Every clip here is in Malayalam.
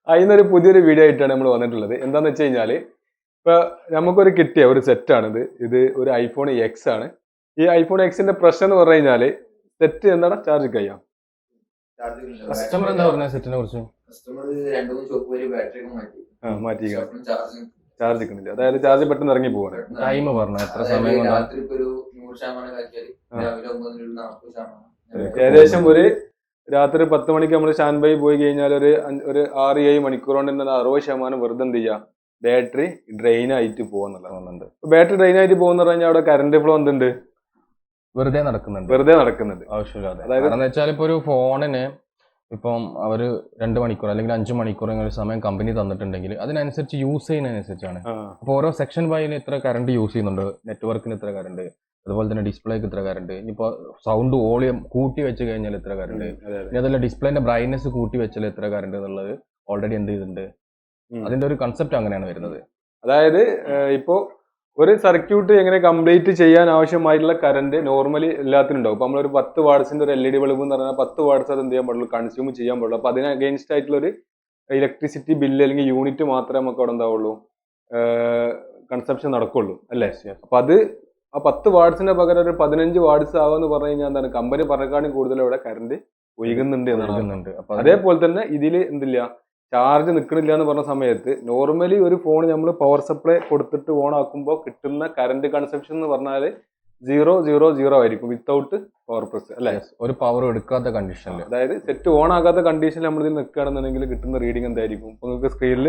അതിനൊരു പുതിയൊരു വീഡിയോ ആയിട്ടാണ് നമ്മൾ വന്നിട്ടുള്ളത്. എന്താന്ന് വെച്ച് കഴിഞ്ഞാല് ഇപ്പൊ നമുക്കൊരു കിട്ടിയ ഒരു സെറ്റാണിത്. ഇത് ഒരു ഐഫോൺ എക്സ് ആണ്. ഈ ഐഫോൺ എക്സിന്റെ പ്രശ്നം എന്ന് പറഞ്ഞു കഴിഞ്ഞാല് സെറ്റ് എന്താണ് ചാർജ് കഴിയാം. കസ്റ്റമർ എന്താ പറഞ്ഞ സെറ്റിനെ കുറിച്ച്? മാറ്റി ചാർജ് കിട്ടുന്നില്ല, അതായത് ചാർജ് പെട്ടെന്ന് ഇറങ്ങി പോവാണ്. ടൈം പറഞ്ഞു എത്ര സമയം ഏകദേശം ഒരു രാത്രി 10 മണിക്ക് നമ്മൾ സ്റ്റാൻഡ് ബൈ പോയി കഴിഞ്ഞാൽ ഒരു 6-7 മണിക്കൂർ കൊണ്ട് തന്നെ 60% വെറുതെ എന്ത് ചെയ്യാം, ബാറ്ററി ഡ്രെയിൻ ആയിട്ട് പോകുന്നുണ്ട്. ബാറ്ററി ഡ്രെയിൻ ആയിട്ട് പോകുന്ന പറഞ്ഞാൽ അവിടെ കറണ്ട് ഫ്ലോ എന്തുണ്ട്, വെറുതെ നടക്കുന്നുണ്ട് ആവശ്യമില്ലാതെ. അതായത് വെച്ചാൽ ഇപ്പൊ ഒരു ഫോണിന് ഇപ്പം അവര് 2 മണിക്കൂർ അല്ലെങ്കിൽ 5 മണിക്കൂർ സമയം കമ്പനി തന്നിട്ടുണ്ടെങ്കിൽ അതിനനുസരിച്ച് യൂസ് ചെയ്യുന്നതിനനുസരിച്ചാണ്. അപ്പൊ ഓരോ സെക്ഷൻ വൈയിൽ ഇത്ര കറണ്ട് യൂസ് ചെയ്യുന്നുണ്ട്, നെറ്റ്വർക്കിന് ഇത്ര കറണ്ട്, അതുപോലെ തന്നെ ഡിസ്പ്ലേക്ക് ഇത്ര കറണ്ട്, ഇനിയിപ്പോ സൗണ്ട് വോളിയം കൂട്ടി വെച്ച് കഴിഞ്ഞാൽ ഇത്ര കറണ്ട്, ഇനി അതല്ല ഡിസ്പ്ലേന്റെ ബ്രൈറ്റ്നസ് കൂട്ടി വെച്ചാൽ എത്ര കറണ്ട് എന്നുള്ളത് ഓൾറെഡി എന്ത് ചെയ്തിട്ടുണ്ട്. അതിന്റെ ഒരു കൺസെപ്റ്റ് അങ്ങനെയാണ് വരുന്നത്. അതായത് ഇപ്പോ ഒരു സർക്യൂട്ട് എങ്ങനെ കംപ്ലീറ്റ് ചെയ്യാൻ ആവശ്യമായിട്ടുള്ള കറണ്ട് നോർമലി എല്ലാത്തിനും ഉണ്ടാവും. ഇപ്പൊ നമ്മളൊരു 10 വാട്സിന്റെ ഒരു LED ബൾബ് എന്ന് പറഞ്ഞാൽ 10 വാട്സ് അത് എന്ത് ചെയ്യാൻ പാടുള്ളൂ, കൺസ്യൂം ചെയ്യാൻ പാടുള്ളൂ. അപ്പൊ അതിന് അഗെയിൻസ്റ്റ് ആയിട്ടുള്ള ഒരു ഇലക്ട്രിസിറ്റി ബില്ല് അല്ലെങ്കിൽ യൂണിറ്റ് മാത്രമേ നമുക്ക് അവിടെ എന്താവുള്ളൂ, കൺസപ്ഷൻ നടക്കുള്ളൂ അല്ലേ. അപ്പൊ അത് ആ 10 വാട്സിന്റെ പകരം ഒരു 15 വാട്സ് ആവുമെന്ന് പറഞ്ഞു കഴിഞ്ഞാൽ എന്താണ്, കമ്പനി പറഞ്ഞേക്കാളും കൂടുതൽ അവിടെ കറണ്ട് ഒഴുകുന്നുണ്ട് എന്നാണ്. അപ്പൊ അതേപോലെ തന്നെ ഇതിൽ എന്തില്ല, ചാർജ് നിൽക്കണില്ല എന്ന് പറഞ്ഞ സമയത്ത് നോർമലി ഒരു ഫോൺ നമ്മൾ പവർ സപ്ലൈ കൊടുത്തിട്ട് ഓൺ ആക്കുമ്പോൾ കിട്ടുന്ന കറണ്ട് കൺസപ്ഷൻ എന്ന് പറഞ്ഞാൽ 000 ആയിരിക്കും വിത്തൗട്ട് പവർ പ്ലസ് അല്ലെ. ഒരു പവർ എടുക്കാത്ത കണ്ടീഷനിൽ, അതായത് സെറ്റ് ഓൺ ആകാത്ത കണ്ടീഷനിൽ നമ്മൾ ഇതിൽ നിൽക്കുകയാണെന്നുണ്ടെങ്കിൽ കിട്ടുന്ന റീഡിംഗ് എന്തായിരിക്കും, ഇപ്പൊ നിങ്ങൾക്ക് സ്ക്രീനിൽ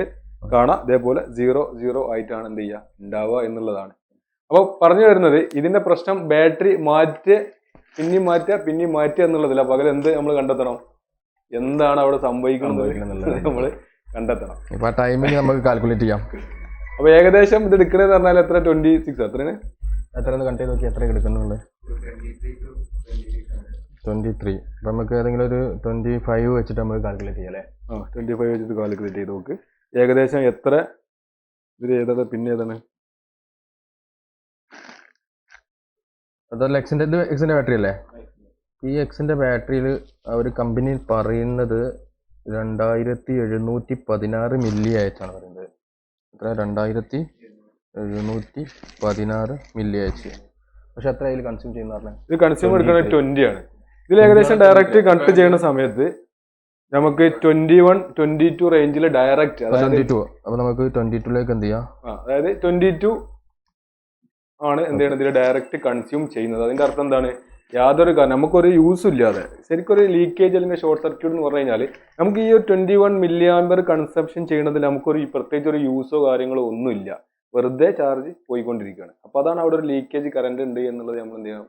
കാണാം. അതേപോലെ 0 ആയിട്ടാണ് എന്ത് ചെയ്യുക ഉണ്ടാവുക എന്നുള്ളതാണ്. അപ്പോൾ പറഞ്ഞു വരുന്നത് ഇതിന്റെ പ്രശ്നം ബാറ്ററി പിന്നെയും മാറ്റുക എന്നുള്ളതില്ല, പകരം എന്ത് നമ്മൾ കണ്ടെത്തണം, എന്താണ് അവിടെ സംഭവിക്കുന്നത് നമ്മൾ കണ്ടെത്തണം. ഇപ്പൊ ടൈമിംഗ് നമുക്ക് കാൽക്കുലേറ്റ് ചെയ്യാം. അപ്പൊ ഏകദേശം ഇത് എടുക്കണെന്ന് പറഞ്ഞാൽ എത്ര 26 എത്ര കണ്ട് ചെയ്ത് നോക്കി, എത്ര എടുക്കുന്നുണ്ട്? 23. അപ്പൊ നമുക്ക് ഏതെങ്കിലും ഒരു 25 വെച്ചിട്ട് നമുക്ക് കാൽക്കുലേറ്റ് ചെയ്യാം അല്ലേ. 25 വെച്ചിട്ട് കാൽക്കുലേറ്റ് ചെയ്ത് നോക്ക് ഏകദേശം എത്ര. ഇത് ഏതാണ്, പിന്നെ ഏതാണ്, അതല്ല എക്സിന്റെ ബാറ്ററി അല്ലേ. ഈ എക്സിന്റെ ബാറ്ററിയിൽ അവർ കമ്പനി പറയുന്നത് 2716 മില്ലി ആച്ചാണ് പറയുന്നത്. എത്ര? 2716 മില്ലി ആച്ച്. പക്ഷെ എത്ര അതിൽ കൺസ്യൂം ചെയ്യുന്ന പറഞ്ഞാൽ ഇത് കൺസ്യൂം എടുക്കുന്നത് 20 ആണ്. ഇതിൽ ഏകദേശം ഡയറക്റ്റ് കണക്ട് ചെയ്യുന്ന സമയത്ത് നമുക്ക് 21-22 റേഞ്ചിൽ ഡയറക്റ്റ്, 22. അപ്പൊ നമുക്ക് 22ലേക്ക് എന്ത് ചെയ്യാം, അതായത് 22 ആണ് എന്ത് ചെയ്യണത്, ഇതിൽ ഡയറക്റ്റ് കൺസ്യൂം ചെയ്യുന്നത്. അതിന്റെ അർത്ഥം എന്താണ്, യാതൊരു നമുക്കൊരു യൂസും ഇല്ലാതെ ശരിക്കൊരു ലീക്കേജ് അല്ലെങ്കിൽ ഷോർട്ട് സർക്യൂട്ട് എന്ന് പറഞ്ഞു കഴിഞ്ഞാൽ നമുക്ക് ഈ ഒരു 21 മില്ലി ആമ്പർ കൺസപ്ഷൻ ചെയ്യുന്നതിൽ നമുക്കൊരു പ്രത്യേകിച്ച് ഒരു യൂസോ കാര്യങ്ങളോ ഒന്നുമില്ല, വെറുതെ ചാർജ് പോയിക്കൊണ്ടിരിക്കുകയാണ്. അപ്പൊ അതാണ് അവിടെ ഒരു ലീക്കേജ് കറണ്ട് ഉണ്ട് എന്നുള്ളത് നമ്മൾ എന്ത് ചെയ്യണം,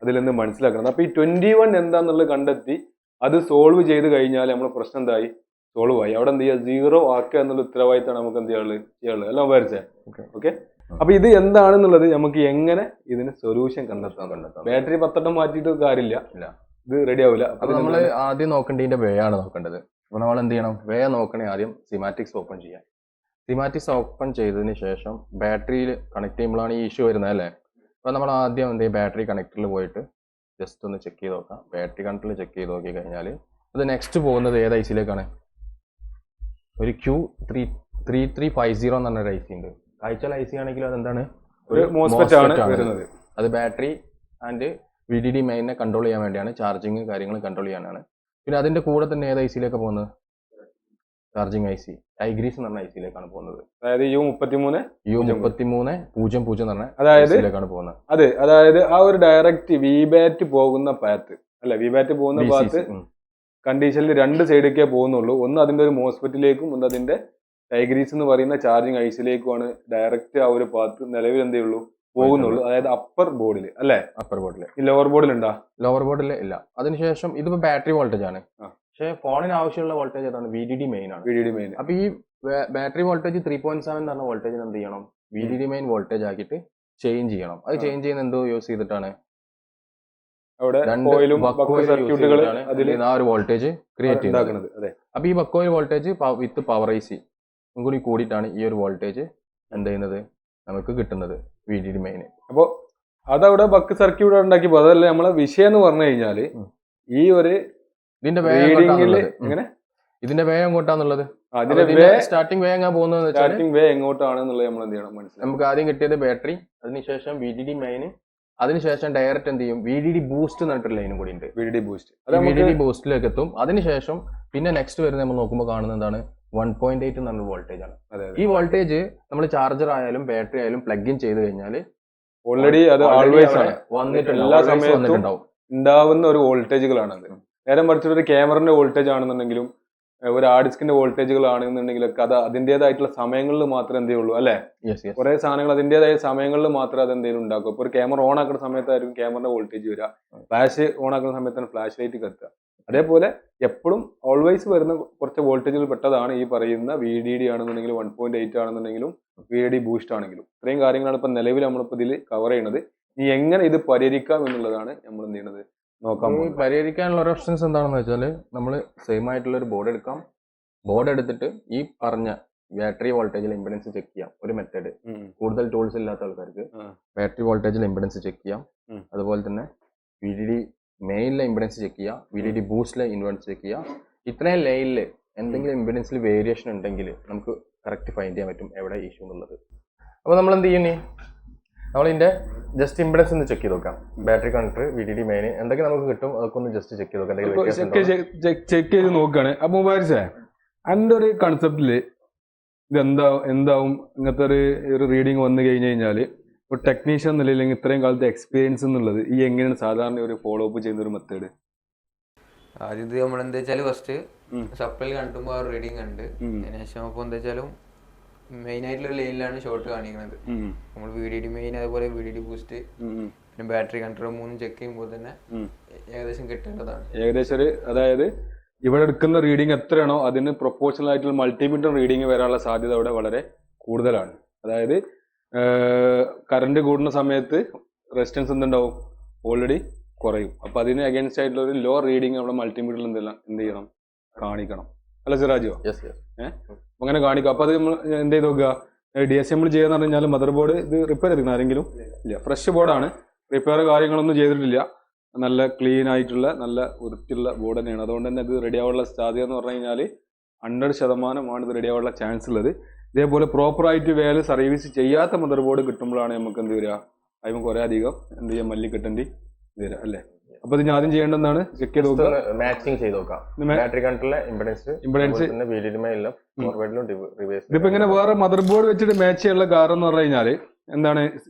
അതിൽ നിന്ന് മനസ്സിലാക്കണം. അപ്പൊ ഈ 21 എന്താന്നുള്ളത് കണ്ടെത്തി അത് സോൾവ് ചെയ്ത് കഴിഞ്ഞാൽ നമ്മുടെ പ്രശ്നം എന്തായി, സോൾവ് ആയി. അവിടെ എന്ത് ചെയ്യുക, 0 ആക്കുക എന്നുള്ള ഉത്തരവാദിത്തമാണ് നമുക്ക് എന്ത് ചെയ്യാനുള്ളത് എല്ലാം വിചാരിച്ചേ. ഓക്കെ. അപ്പൊ ഇത് എന്താണെന്നുള്ളത് നമുക്ക് എങ്ങനെ ഇതിന് സൊല്യൂഷൻ കണ്ടെത്താൻ. ബാറ്ററി 10 മാറ്റിയിട്ട് കാര്യമില്ല, ഇത് റെഡി ആവില്ല. അപ്പൊ നമ്മൾ ആദ്യം നോക്കേണ്ടതിന്റെ വേ ആണ് നോക്കേണ്ടത്. അപ്പൊ നമ്മൾ എന്ത് ചെയ്യണം, വേ നോക്കണേ ആദ്യം സിമാറ്റിക്സ് ഓപ്പൺ ചെയ്യാം. സിമാറ്റിക്സ് ഓപ്പൺ ചെയ്തതിന് ശേഷം ബാറ്ററിയിൽ കണക്ട് ചെയ്യുമ്പോഴാണ് ഈ ഇഷ്യൂ വരുന്നത് അല്ലേ. അപ്പൊ നമ്മൾ ആദ്യം എന്ത് ചെയ്യും, ബാറ്ററി കണക്ടറിൽ പോയിട്ട് ജസ്റ്റ് ഒന്ന് ചെക്ക് ചെയ്ത് നോക്കാം. ബാറ്ററി കണക്ടറിൽ ചെക്ക് ചെയ്ത് നോക്കി കഴിഞ്ഞാൽ അത് നെക്സ്റ്റ് പോകുന്നത് ഏത് ഐസിയിലേക്കാണ്, ഒരു Q3350 എന്ന് പറഞ്ഞൊരു ഐസി ഉണ്ട്. കാഴ്ചൽ ഐസി ആണെങ്കിൽ അതെന്താണ്, ഒരു മോസ്ഫെറ്റ് ആണ് വരുന്നത്. അത് ബാറ്ററി ആൻഡ് VDD മെയിനെ കൺട്രോൾ ചെയ്യാൻ വേണ്ടിയാണ്, ചാർജിങ് കാര്യങ്ങൾ കൺട്രോൾ ചെയ്യാനാണ്. പിന്നെ അതിന്റെ കൂടെ തന്നെ ഏത് ഐസിയിലേക്ക് പോകുന്നത്, ചാർജിങ് ഐസി ടൈഗ്രീസ് എന്ന് പറഞ്ഞ ഐസിയിലേക്കാണ് പോകുന്നത്. അതായത് U33 എന്ന് പറഞ്ഞ ഐസിയിലേക്കാണ് പോകുന്നത്. അതായത് ആ ഒരു ഡയറക്റ്റ് വിബാറ്റ് പോകുന്ന പാത്ത് അല്ലെ, വിബാറ്റ് പോകുന്ന പാത്ത് കണ്ടീഷനിൽ 2 സൈഡിലേക്കേ പോകുന്നുള്ളൂ. ഒന്ന് അതിന്റെ ഒരു മോസ്ഫെറ്റിലേക്കും ഒന്ന് അതിന്റെ ടൈഗ്രീസ് എന്ന് പറയുന്ന ചാർജിങ് ഐസിലേക്കുമാണ് ഡയറക്റ്റ് ആ ഒരു പാത്ത് നിലവിൽ എന്തേ ഉള്ളൂ പോകുന്നുള്ളൂ. അതായത് അപ്പർ ബോർഡിൽ അല്ലെ, അപ്പർ ബോർഡിൽ. ഈ ലോവർ ബോർഡിൽ ഉണ്ടാ, ലോവർ ബോർഡിൽ ഇല്ല. അതിനുശേഷം ഇതിപ്പോ ബാറ്ററി വോൾട്ടേജ് ആണ്, പക്ഷെ ഫോണിന് ആവശ്യമുള്ള വോൾട്ടേജ് ഏതാണ്, VDD മെയിൻ ആണ്. അപ്പൊ ഈ ബാറ്ററി വോൾട്ടേജ് 3.7 എന്ന് പറഞ്ഞ വോൾട്ടേജിന് എന്ത് ചെയ്യണം, VDD മെയിൻ വോൾട്ടേജ് ആക്കിയിട്ട് ചേഞ്ച് ചെയ്യണം. അത് ചേഞ്ച് ചെയ്യുന്ന എന്തോ യൂസ് ചെയ്തിട്ടാണ്, അവിടെ ആ ഒരു വോൾട്ടേജ് ക്രിയേറ്റ് ചെയ്യുന്നത്. അപ്പൊ ഈ ബക്കോയിൽ വോൾട്ടേജ് വിത്ത് പവർ ഐസി കൂടി കൂടിയിട്ടാണ് ഈ ഒരു വോൾട്ടേജ് എന്ത് ചെയ്യുന്നത് നമുക്ക് കിട്ടുന്നത്, VDD മെയിൻ. അപ്പൊ അതവിടെ ബക്ക് സർക്യൂട്ട് ഉണ്ടാക്കി. അതല്ല നമ്മളെ വിഷയം എന്ന് പറഞ്ഞു കഴിഞ്ഞാല് ഈ ഒരു ഇതിന്റെ റീഡിംഗില് എങ്ങനെ ഇതിന്റെ വേ എങ്ങോട്ടാന്നുള്ളത് അതിന്റെ സ്റ്റാർട്ടിംഗ് വേ എങ്ങനെ പോകുന്നത് സ്റ്റാർട്ടിംഗ് വേ എങ്ങോട്ടാണെന്നുള്ളത് നമ്മൾ എന്ത് ചെയ്യണം മനസ്സിലാക്കാം. നമുക്ക് ആദ്യം കിട്ടിയത് ബാറ്ററി, അതിനുശേഷം VDD മെയിൻ, അതിനുശേഷം ഡയറക്റ്റ് എന്ത് ചെയ്യും VDD ബൂസ്റ്റ് എന്നിട്ടൊരു ലൈനും കൂടി ഉണ്ട്. VDD ബൂസ്റ്റ് VDD ബൂസ്റ്റിലേക്ക് എത്തും. അതിനുശേഷം പിന്നെ നെക്സ്റ്റ് വരുന്നത് നമ്മൾ നോക്കുമ്പോൾ കാണുന്നത് എന്താണ് 1.8 എന്നുള്ള വോൾട്ടേജ് ആണ്. ഈ വോൾട്ടേജ് നമ്മൾ ചാർജർ ആയാലും ബാറ്ററി ആയാലും പ്ലഗ് ഇൻ ചെയ്ത് കഴിഞ്ഞാൽ ഓൾറെഡി അത് ആൾവേസ് ആണ് വന്നിട്ടുണ്ട്, എല്ലാ സമയത്തും ഉണ്ടാവുന്ന ഒരു വോൾട്ടേജുകളാണ് അത്. നേരെ മറിച്ചിട്ട് ഒരു ക്യാമറന്റെ വോൾട്ടേജ് ആണെന്നുണ്ടെങ്കിലും ഒരു ഹാർഡ് ഡിസ്കിന്റെ വോൾട്ടേജുകൾ ആണെന്നുണ്ടെങ്കിലൊക്കെ അത് അതിന്റേതായിട്ടുള്ള സമയങ്ങളിൽ മാത്രമേ എന്തേ ഉള്ളൂ അല്ലെ. കുറെ സാധനങ്ങൾ അതിന്റേതായ സമയങ്ങളിൽ മാത്രമേ അത് എന്തെങ്കിലും ഉണ്ടാക്കും. ഇപ്പൊ ഒരു ക്യാമറ ഓൺ ആക്കുന്ന സമയത്തായിരിക്കും ക്യാമറയുടെ വോൾട്ടേജ് വരിക, ഫ്ലാഷ് ഓൺ ആക്കുന്ന സമയത്താണ് ഫ്ലാഷ് ലൈറ്റ് കത്തുക. അതേപോലെ എപ്പോഴും ഓൾവേസ് വരുന്ന കുറച്ച് വോൾട്ടേജുകൾ പെട്ടതാണ് ഈ പറയുന്ന VDD ആണെന്നുണ്ടെങ്കിലും 1.8 ആണെന്നുണ്ടെങ്കിലും VDD ബൂസ്റ്റ് ആണെങ്കിലും. ഇത്രയും കാര്യങ്ങളാണ് ഇപ്പൊ നിലവിൽ നമ്മളിപ്പോ ഇതിൽ കവർ ചെയ്യുന്നത്. ഇനി എങ്ങനെ ഇത് പരിഹരിക്കാം എന്നുള്ളതാണ് നമ്മൾ എന്ത് ചെയ്യുന്നത് നോക്കാം. പരിഹരിക്കാനുള്ള ഒരു ഓപ്ഷൻസ് എന്താണെന്ന് വെച്ചാൽ നമ്മൾ സെയിം ആയിട്ടുള്ള ഒരു ബോർഡ് എടുക്കാം. ബോർഡ് എടുത്തിട്ട് ഈ പറഞ്ഞ ബാറ്ററി വോൾട്ടേജിൽ ഇംപെഡൻസ് ചെക്ക് ചെയ്യാം. ഒരു മെത്തേഡ്. കൂടുതൽ ടൂൾസ് ഇല്ലാത്ത ആൾക്കാർക്ക് ബാറ്ററി വോൾട്ടേജിൽ ഇംപെഡൻസ് ചെക്ക് ചെയ്യാം. അതുപോലെ തന്നെ VDD മെയിനിലെ ഇംപെഡൻസ് ചെക്ക് ചെയ്യാം, VDD ബൂസ്റ്റിലെ ഇംപെഡൻസ് ചെക്ക് ചെയ്യാം. ഇത്രയും ലൈനിൽ എന്തെങ്കിലും ഇംപെഡൻസിൽ വേരിയേഷൻ ഉണ്ടെങ്കിൽ നമുക്ക് കറക്റ്റ് ഫൈൻഡ് ചെയ്യാൻ പറ്റും എവിടെ ഇഷ്യൂ എന്നുള്ളത്. അപ്പോൾ നമ്മൾ എന്ത് ചെയ്യുന്നേ, നമ്മളിതിന്റെ ജസ്റ്റ് ഇംപെഡൻസ് ഒന്ന് ചെക്ക് ചെയ്ത് നോക്കാം. ബാറ്ററി കണക്ടർ, VDD മെയിൻ എന്തൊക്കെ നമുക്ക് കിട്ടും അതൊക്കെ ഒന്ന് ജസ്റ്റ് ചെക്ക് ചെയ്ത് നോക്കാം. ചെക്ക് ചെയ്ത് നോക്കുകയാണ്. അപ്പൊ മുബാരിസേ, എൻ്റെ ഒരു കൺസെപ്റ്റില് ഇത് എന്താവും ഇങ്ങനത്തെ ഒരു റീഡിങ് വന്നു കഴിഞ്ഞു കഴിഞ്ഞാല് ഒരു ടെക്നീഷ്യൻ നിലയിൽ ഇത്രയും കാലത്തെ എക്സ്പീരിയൻസ് എന്നുള്ളത് ഈ എങ്ങനെയാണ് സാധാരണ ഒരു ഫോളോ അപ്പ് ചെയ്യുന്ന ഒരു മെത്തേഡ്? ആദ്യം ഇത് നമ്മളെന്താ വെച്ചാൽ ഫസ്റ്റ് സപ്ലൈ കണ്ടുമ്പോൾ ആ റീഡിങ് കണ്ട് അതിനുശേഷം അപ്പോൾ എന്താ വെച്ചാലും മെയിൻ ആയിട്ടുള്ള ലൈനിലാണ് ഷോർട്ട് കാണിക്കുന്നത്. നമ്മൾ VDD മെയിൻ, അതുപോലെ VDD ബൂസ്റ്റ്, പിന്നെ ബാറ്ററി കൺട്രോൾ മൂന്നും ചെക്ക് ചെയ്യുമ്പോൾ തന്നെ ഏകദേശം കിട്ടേണ്ടതാണ്. ഏകദേശം അതായത് ഇവിടെ എടുക്കുന്ന റീഡിങ് എത്രയാണോ അതിന് പ്രൊപ്പോർഷണൽ ആയിട്ടുള്ള മൾട്ടിമീറ്റർ റീഡിങ് വരാനുള്ള സാധ്യത അവിടെ വളരെ കൂടുതലാണ്. അതായത് കറണ്ട് കൂടുന്ന സമയത്ത് റെസിസ്റ്റൻസ് എന്തുണ്ടാവും, ഓൾറെഡി കുറയും. അപ്പൊ അതിന് അഗേൻസ്റ്റ് ആയിട്ടുള്ള ഒരു ലോ റീഡിങ് നമ്മുടെ മൾട്ടിമീറ്ററിൽ എന്ത് ചെയ്യണം, കാണിക്കണം. അല്ല സിറാജോ? അങ്ങനെ കാണിക്കും. അപ്പൊ അത് നമ്മൾ എന്ത് ചെയ്ത് നോക്കുക, DSML ചെയ്യാന്ന് പറഞ്ഞാൽ മദർ ബോർഡ് ഇത് റിപ്പയർ ചെയ്തിരുന്നു ആരെങ്കിലും? ഇല്ല, ഫ്രഷ് ബോർഡാണ്, റിപ്പയർ കാര്യങ്ങളൊന്നും ചെയ്തിട്ടില്ല. നല്ല ക്ലീൻ ആയിട്ടുള്ള നല്ല വൃത്തിയുള്ള ബോർഡ് തന്നെയാണ്. അതുകൊണ്ട് തന്നെ ഇത് റെഡി ആവാനുള്ള സാധ്യത എന്ന് പറഞ്ഞു കഴിഞ്ഞാൽ 100% ഇത് റെഡി ആവാനുള്ള ചാൻസ് ഉള്ളത്. ഇതേപോലെ പ്രോപ്പറായിട്ട് വേല സർവീസ് ചെയ്യാത്ത മദർ ബോർഡ് കിട്ടുമ്പോഴാണ് നമുക്ക് എന്ത് വരിക, അതിന് കുറെ അധികം എന്ത് ചെയ്യാൻ മല്ലി കിട്ടേണ്ടി വരിക അല്ലേ. അപ്പൊ ഇത് ആദ്യം ചെയ്യേണ്ടതാണ് ചെക്ക് ചെയ്ത് നോക്കുക, മാച്ചിങ് ചെയ്ത് നോക്കാം. ബാറ്ററി കൺട്രോളിലെ ഇംപെഡൻസ് ഇതിപ്പോ ഇങ്ങനെ വേറെ മദർ ബോർഡ് വെച്ചിട്ട് മാച്ച് ചെയ്യാനുള്ള കാരണം എന്ന് പറഞ്ഞു കഴിഞ്ഞാല് എന്താണ്,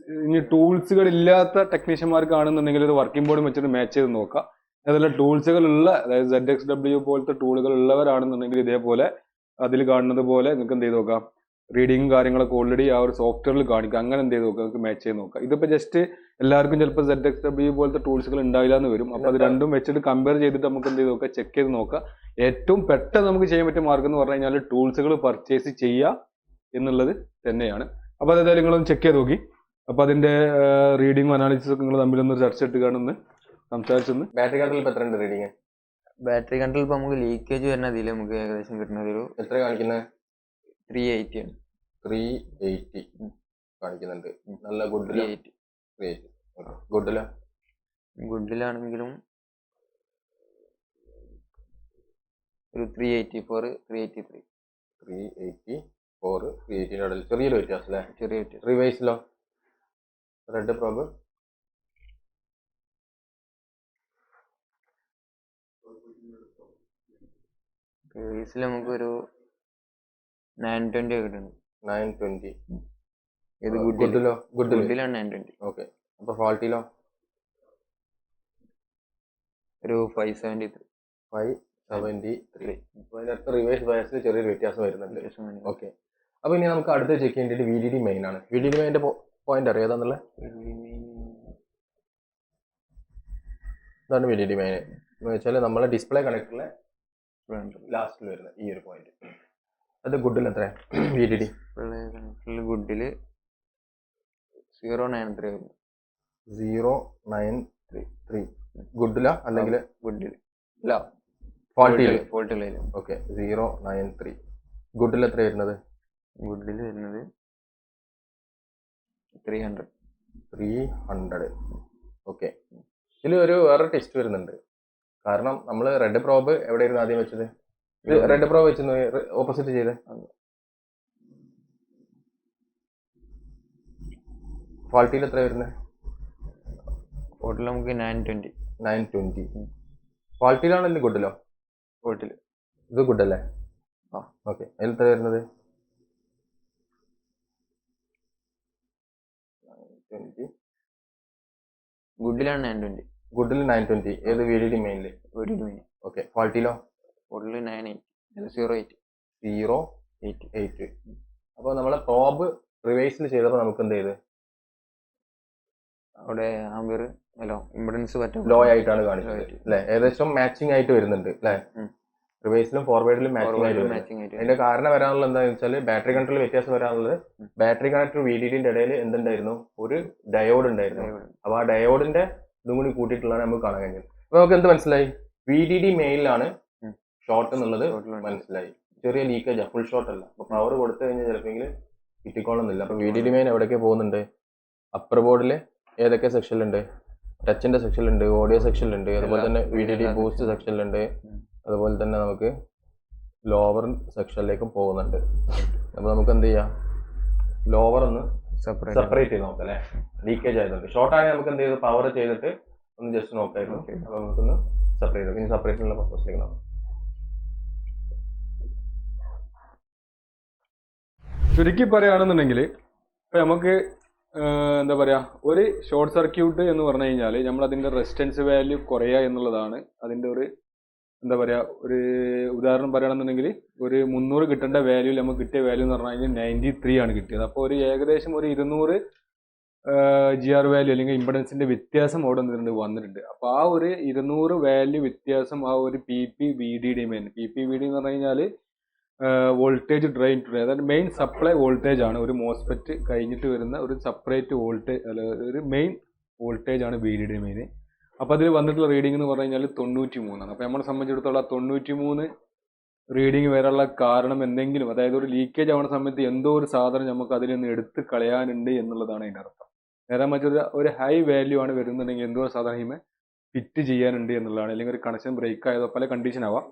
ഇനി ടൂൾസുകൾ ഇല്ലാത്ത ടെക്നീഷ്യന്മാർക്കാണെന്നുണ്ടെങ്കിൽ ഒരു വർക്കിംഗ് ബോർഡ് വെച്ചിട്ട് മാച്ച് ചെയ്ത് നോക്കാം. അതല്ല ടൂൾസുകൾ ഉള്ള, അതായത് ZXW പോലത്തെ ടൂളുകൾ ഉള്ളവരാണെന്നുണ്ടെങ്കിൽ ഇതേപോലെ അതിൽ കാണുന്നത് പോലെ നിങ്ങൾക്ക് എന്ത് ചെയ്ത് നോക്കാം, റീഡിങ്ങും കാര്യങ്ങളൊക്കെ ഓൾറെഡി ആ ഒരു സോഫ്റ്റ്വെയറിൽ കാണിക്കുക. അങ്ങനെ എന്ത് ചെയ്ത് നോക്കുക, നിങ്ങൾക്ക് മാച്ച് ചെയ്ത് നോക്കാം. ഇതിപ്പോൾ ജസ്റ്റ് എല്ലാവർക്കും ചിലപ്പോൾ ZXW പോലത്തെ ടൂൾസുകൾ ഉണ്ടാവില്ല എന്ന് വരും. അപ്പോൾ അത് രണ്ടും വെച്ചിട്ട് കമ്പയർ ചെയ്തിട്ട് നമുക്ക് എന്ത് ചെയ്ത് നോക്കുക, ചെക്ക് ചെയ്ത് നോക്കുക. ഏറ്റവും പെട്ടെന്ന് നമുക്ക് ചെയ്യാൻ പറ്റിയ മാർഗം എന്ന് പറഞ്ഞു കഴിഞ്ഞാൽ ടൂൾസുകൾ പർച്ചേസ് ചെയ്യുക എന്നുള്ളത് തന്നെയാണ്. അപ്പോൾ അതായത് നിങ്ങളൊന്ന് ചെക്ക് ചെയ്ത് നോക്കി. അപ്പോൾ അതിന്റെ റീഡിങ്ങും അനാലിസിസും ഒക്കെ നിങ്ങൾ തമ്മിലൊന്ന് ചർച്ച ഇട്ട് കാണുന്ന സംസാരിച്ചൊന്ന്. ബാറ്ററി കൺട്രോൾ ഇപ്പോൾ എത്ര റീഡിങ്? ബാറ്ററി കൺട്രോൾ ഇപ്പോൾ നമുക്ക് ലീക്കേജ് വരുന്ന അതിൽ നമുക്ക് ഏകദേശം കിട്ടുന്നത് ഒരു എത്ര കാണിക്കുന്നത്? 380 ആണ്. 380 കാണിക്കുന്നുണ്ട്. നല്ല ഗുഡില. ഗുഡില ഗുഡിലാണെങ്കിലും ഒരു 384, 383, 384, 380 ചെറിയൊരു വ്യത്യാസം അല്ലേ? ചെറിയ വ്യത്യാസം. റിവൈസിലോ റെഡ് പ്രോബ് റിവൈസിൽ നമുക്കൊരു 920 ഒക്കെ കിട്ടുന്നുണ്ട്. 920. ഇത് ഗുഡിലോ? ഗുഡിലാണ് 920. ഓക്കെ. അപ്പൊ ഫാൾട്ടിലോ? ഒരു 573. 573. അതിനകത്ത് റിവേഴ്സ് ബയസിൽ ചെറിയൊരു വ്യത്യാസം വരുന്നുണ്ട്. ഓക്കെ. അപ്പൊ ഇനി നമുക്ക് അടുത്ത് ചെക്ക് ചെയ്യേണ്ടത് VDD മെയിൻ ആണ്. VDD മെയിൻ്റെ പോയിന്റ് അറിയാം ഏതാന്നുള്ളത്? ഇതാണ് VDD മെയിൻ എന്ന് വെച്ചാൽ നമ്മളെ ഡിസ്പ്ലേ കണക്ടറിലെ ലാസ്റ്റിൽ വരുന്ന ഈ ഒരു പോയിന്റ്. അത് ഗുഡിൽ എത്ര VDD? ഗുഡില് 093. 093 ഗുഡില അല്ലെങ്കിൽ ഗുഡില് ഫോൾട്ടില്? ഫോൾട്ടിലും. ഓക്കെ. 093 ഗുഡിൽ എത്ര വരുന്നത്? ഗുഡില് വരുന്നത് 300. ഓക്കെ. ഇതിൽ ഒരു വേറെ ടെസ്റ്റ് വരുന്നുണ്ട്. കാരണം നമ്മൾ റെഡ് പ്രോബ് എവിടെയായിരുന്നു ആദ്യം വെച്ചത്? റെഡ് പ്രോ വെച്ച് ഓപ്പോസിറ്റ് ചെയ്തേ. ക്വാളിറ്റിയിൽ എത്ര വരുന്നത്? ടോട്ടൽ നമുക്ക് 920. 920. ക്വാളിറ്റിയിലാണല്ലോ ഗുഡല്ലോ? ടോട്ടൽ ഇത് ഗുഡല്ലേ? ആ ഓക്കെ. അതിൽ എത്ര വരുന്നത്? 920. ഗുഡിലാണ് 920. ഗുഡിൽ 920. ഏത് VDD മെയിനില്? VDD main. ഓക്കെ. ക്വാളിറ്റിയിലോ? ടോട്ടൽ 980. 0.8. അപ്പോൾ നമ്മളെ പ്രോബ് റിവൈസിൽ ചെയ്തപ്പോൾ നമുക്ക് എന്ത് ചെയ്ത്? അവിടെ ആംബിയർ അല്ലോ ഇമ്പിഡൻസ് പറ്റും ലോ ആയിട്ടാണ് കാണിച്ചത് അല്ലേ? ഏകദേശം മാച്ചിങ് ആയിട്ട് വരുന്നുണ്ട് അല്ലേ? റിവേഴ്സിലും ഫോർവേഡിലും മാച്ചിങ് ആയിട്ട് വരുന്നത്. അതിന്റെ കാരണം വരാനുള്ളത് എന്താണെന്ന് വെച്ചാൽ ബാറ്ററി കണക്ടറിൽ വ്യത്യാസം വരാനുള്ളത് ബാറ്ററി കണക്ടർ VDDന്റെ ഇടയിൽ എന്തുണ്ടായിരുന്നു? ഒരു ഡയോഡ് ഉണ്ടായിരുന്നു. അപ്പൊ ആ ഡയോഡിന്റെ ഇതും കൂടി കൂട്ടിയിട്ടുള്ളതാണ് നമുക്ക് കാണാൻ കഴിഞ്ഞത്. അപ്പൊ നമുക്ക് എന്ത് മനസ്സിലായി? VDD മെയിനിലാണ് ഷോർട്ട് എന്നുള്ളത് മനസ്സിലായി. ചെറിയ ലീക്കേജ്, ഫുൾ ഷോർട്ട് അല്ല. അപ്പൊ പവർ കൊടുത്തു കഴിഞ്ഞാൽ ചിലപ്പോൾ കിട്ടിക്കോളുന്നില്ല. അപ്പൊ VDD മെയിൻ എവിടെയൊക്കെ പോകുന്നുണ്ട്? അപ്പർ ബോർഡിൽ ഏതൊക്കെ സെക്ഷനിലുണ്ട്? ടച്ചിന്റെ സെക്ഷനിലുണ്ട്, ഓഡിയോ സെക്ഷനിലുണ്ട്, അതുപോലെ തന്നെ VDD ബൂസ്റ്റ് സെക്ഷനിലുണ്ട്, അതുപോലെ തന്നെ നമുക്ക് ലോവർ സെക്ഷനിലേക്കും പോകുന്നുണ്ട്. അപ്പൊ നമുക്ക് എന്ത് ചെയ്യാം? ലോവർ ഒന്ന് സെപ്പറേറ്റ് ചെയ്ത് നോക്കാം അല്ലെ? ലീക്കേജ് ആയതുകൊണ്ട്. ഷോർട്ട് ആണെങ്കിൽ നമുക്ക് എന്ത് ചെയ്ത് പവർ ചെയ്തിട്ട് ഒന്ന് ജസ്റ്റ് നോക്കായിരുന്നു. അപ്പൊ നമുക്കൊന്ന് സെപ്പറേറ്റ് നോക്കാം. ഇനി സെപ്പറേറ്റിനുള്ള പർപ്പസിലേക്ക് നോക്കാം. ചുരുക്കി പറയുകയാണെന്നുണ്ടെങ്കിൽ ഇപ്പൊ നമുക്ക് എന്താ പറയാ, ഒരു ഷോർട്ട് സർക്യൂട്ട് എന്ന് പറഞ്ഞു കഴിഞ്ഞാൽ നമ്മൾ അതിന്റെ റെസിസ്റ്റൻസ് വാല്യൂ കുറയുക എന്നുള്ളതാണ് അതിന്റെ ഒരു എന്താ പറയാ. ഒരു ഉദാഹരണം പറയുകയാണെന്നുണ്ടെങ്കിൽ ഒരു 300 കിട്ടേണ്ട വാല്യൂ നമുക്ക് കിട്ടിയ വാല്യൂ എന്ന് പറഞ്ഞു കഴിഞ്ഞാൽ 93 ആണ് കിട്ടിയത്. അപ്പോൾ ഒരു ഏകദേശം ഒരു 200 GR വാല്യൂ അല്ലെങ്കിൽ ഇമ്പിഡൻസിന്റെ വ്യത്യാസം അവിടെ വന്നിട്ടുണ്ട്. അപ്പൊ ആ ഒരു 200 വാല്യൂ വ്യത്യാസം ആ ഒരു PPVDD മെയിൻ PPVD എന്ന് പറഞ്ഞു കഴിഞ്ഞാൽ വോൾട്ടേജ് ഡ്രെയിൻ ടു, അതായത് മെയിൻ സപ്ലൈ വോൾട്ടേജ് ആണ്. ഒരു മോസ്ഫെറ്റ് കഴിഞ്ഞിട്ട് വരുന്ന ഒരു സെപ്പറേറ്റ് വോൾട്ടേജ് അല്ല, ഒരു മെയിൻ വോൾട്ടേജ് ആണ് VDD മെയിൻ. അപ്പോൾ അതിൽ വന്നിട്ടുള്ള റീഡിംഗ് എന്ന് പറഞ്ഞു കഴിഞ്ഞാൽ 93 ആണ്. അപ്പോൾ നമ്മളെ സംബന്ധിച്ചിടത്തോളം 93 റീഡിംഗ് വരാനുള്ള കാരണം എന്തെങ്കിലും, അതായത് ഒരു ലീക്കേജ് ആവുന്ന സമയത്ത് എന്തോ ഒരു സാധനം നമുക്ക് അതിൽ നിന്ന് എടുത്ത് കളയാനുണ്ട് എന്നുള്ളതാണ് അതിൻ്റെ അർത്ഥം. നേരെ മറ്റൊരു ഒരു ഹൈ വാല്യൂ ആണ് വരുന്നുണ്ടെങ്കിൽ എന്തോ ഒരു സാധനം ഇതിനെ ഫിറ്റ് ചെയ്യാനുണ്ട് എന്നുള്ളതാണ്. അല്ലെങ്കിൽ ഒരു കണക്ഷൻ ബ്രേക്ക് ആയതോ പല കണ്ടീഷൻ ആവാം.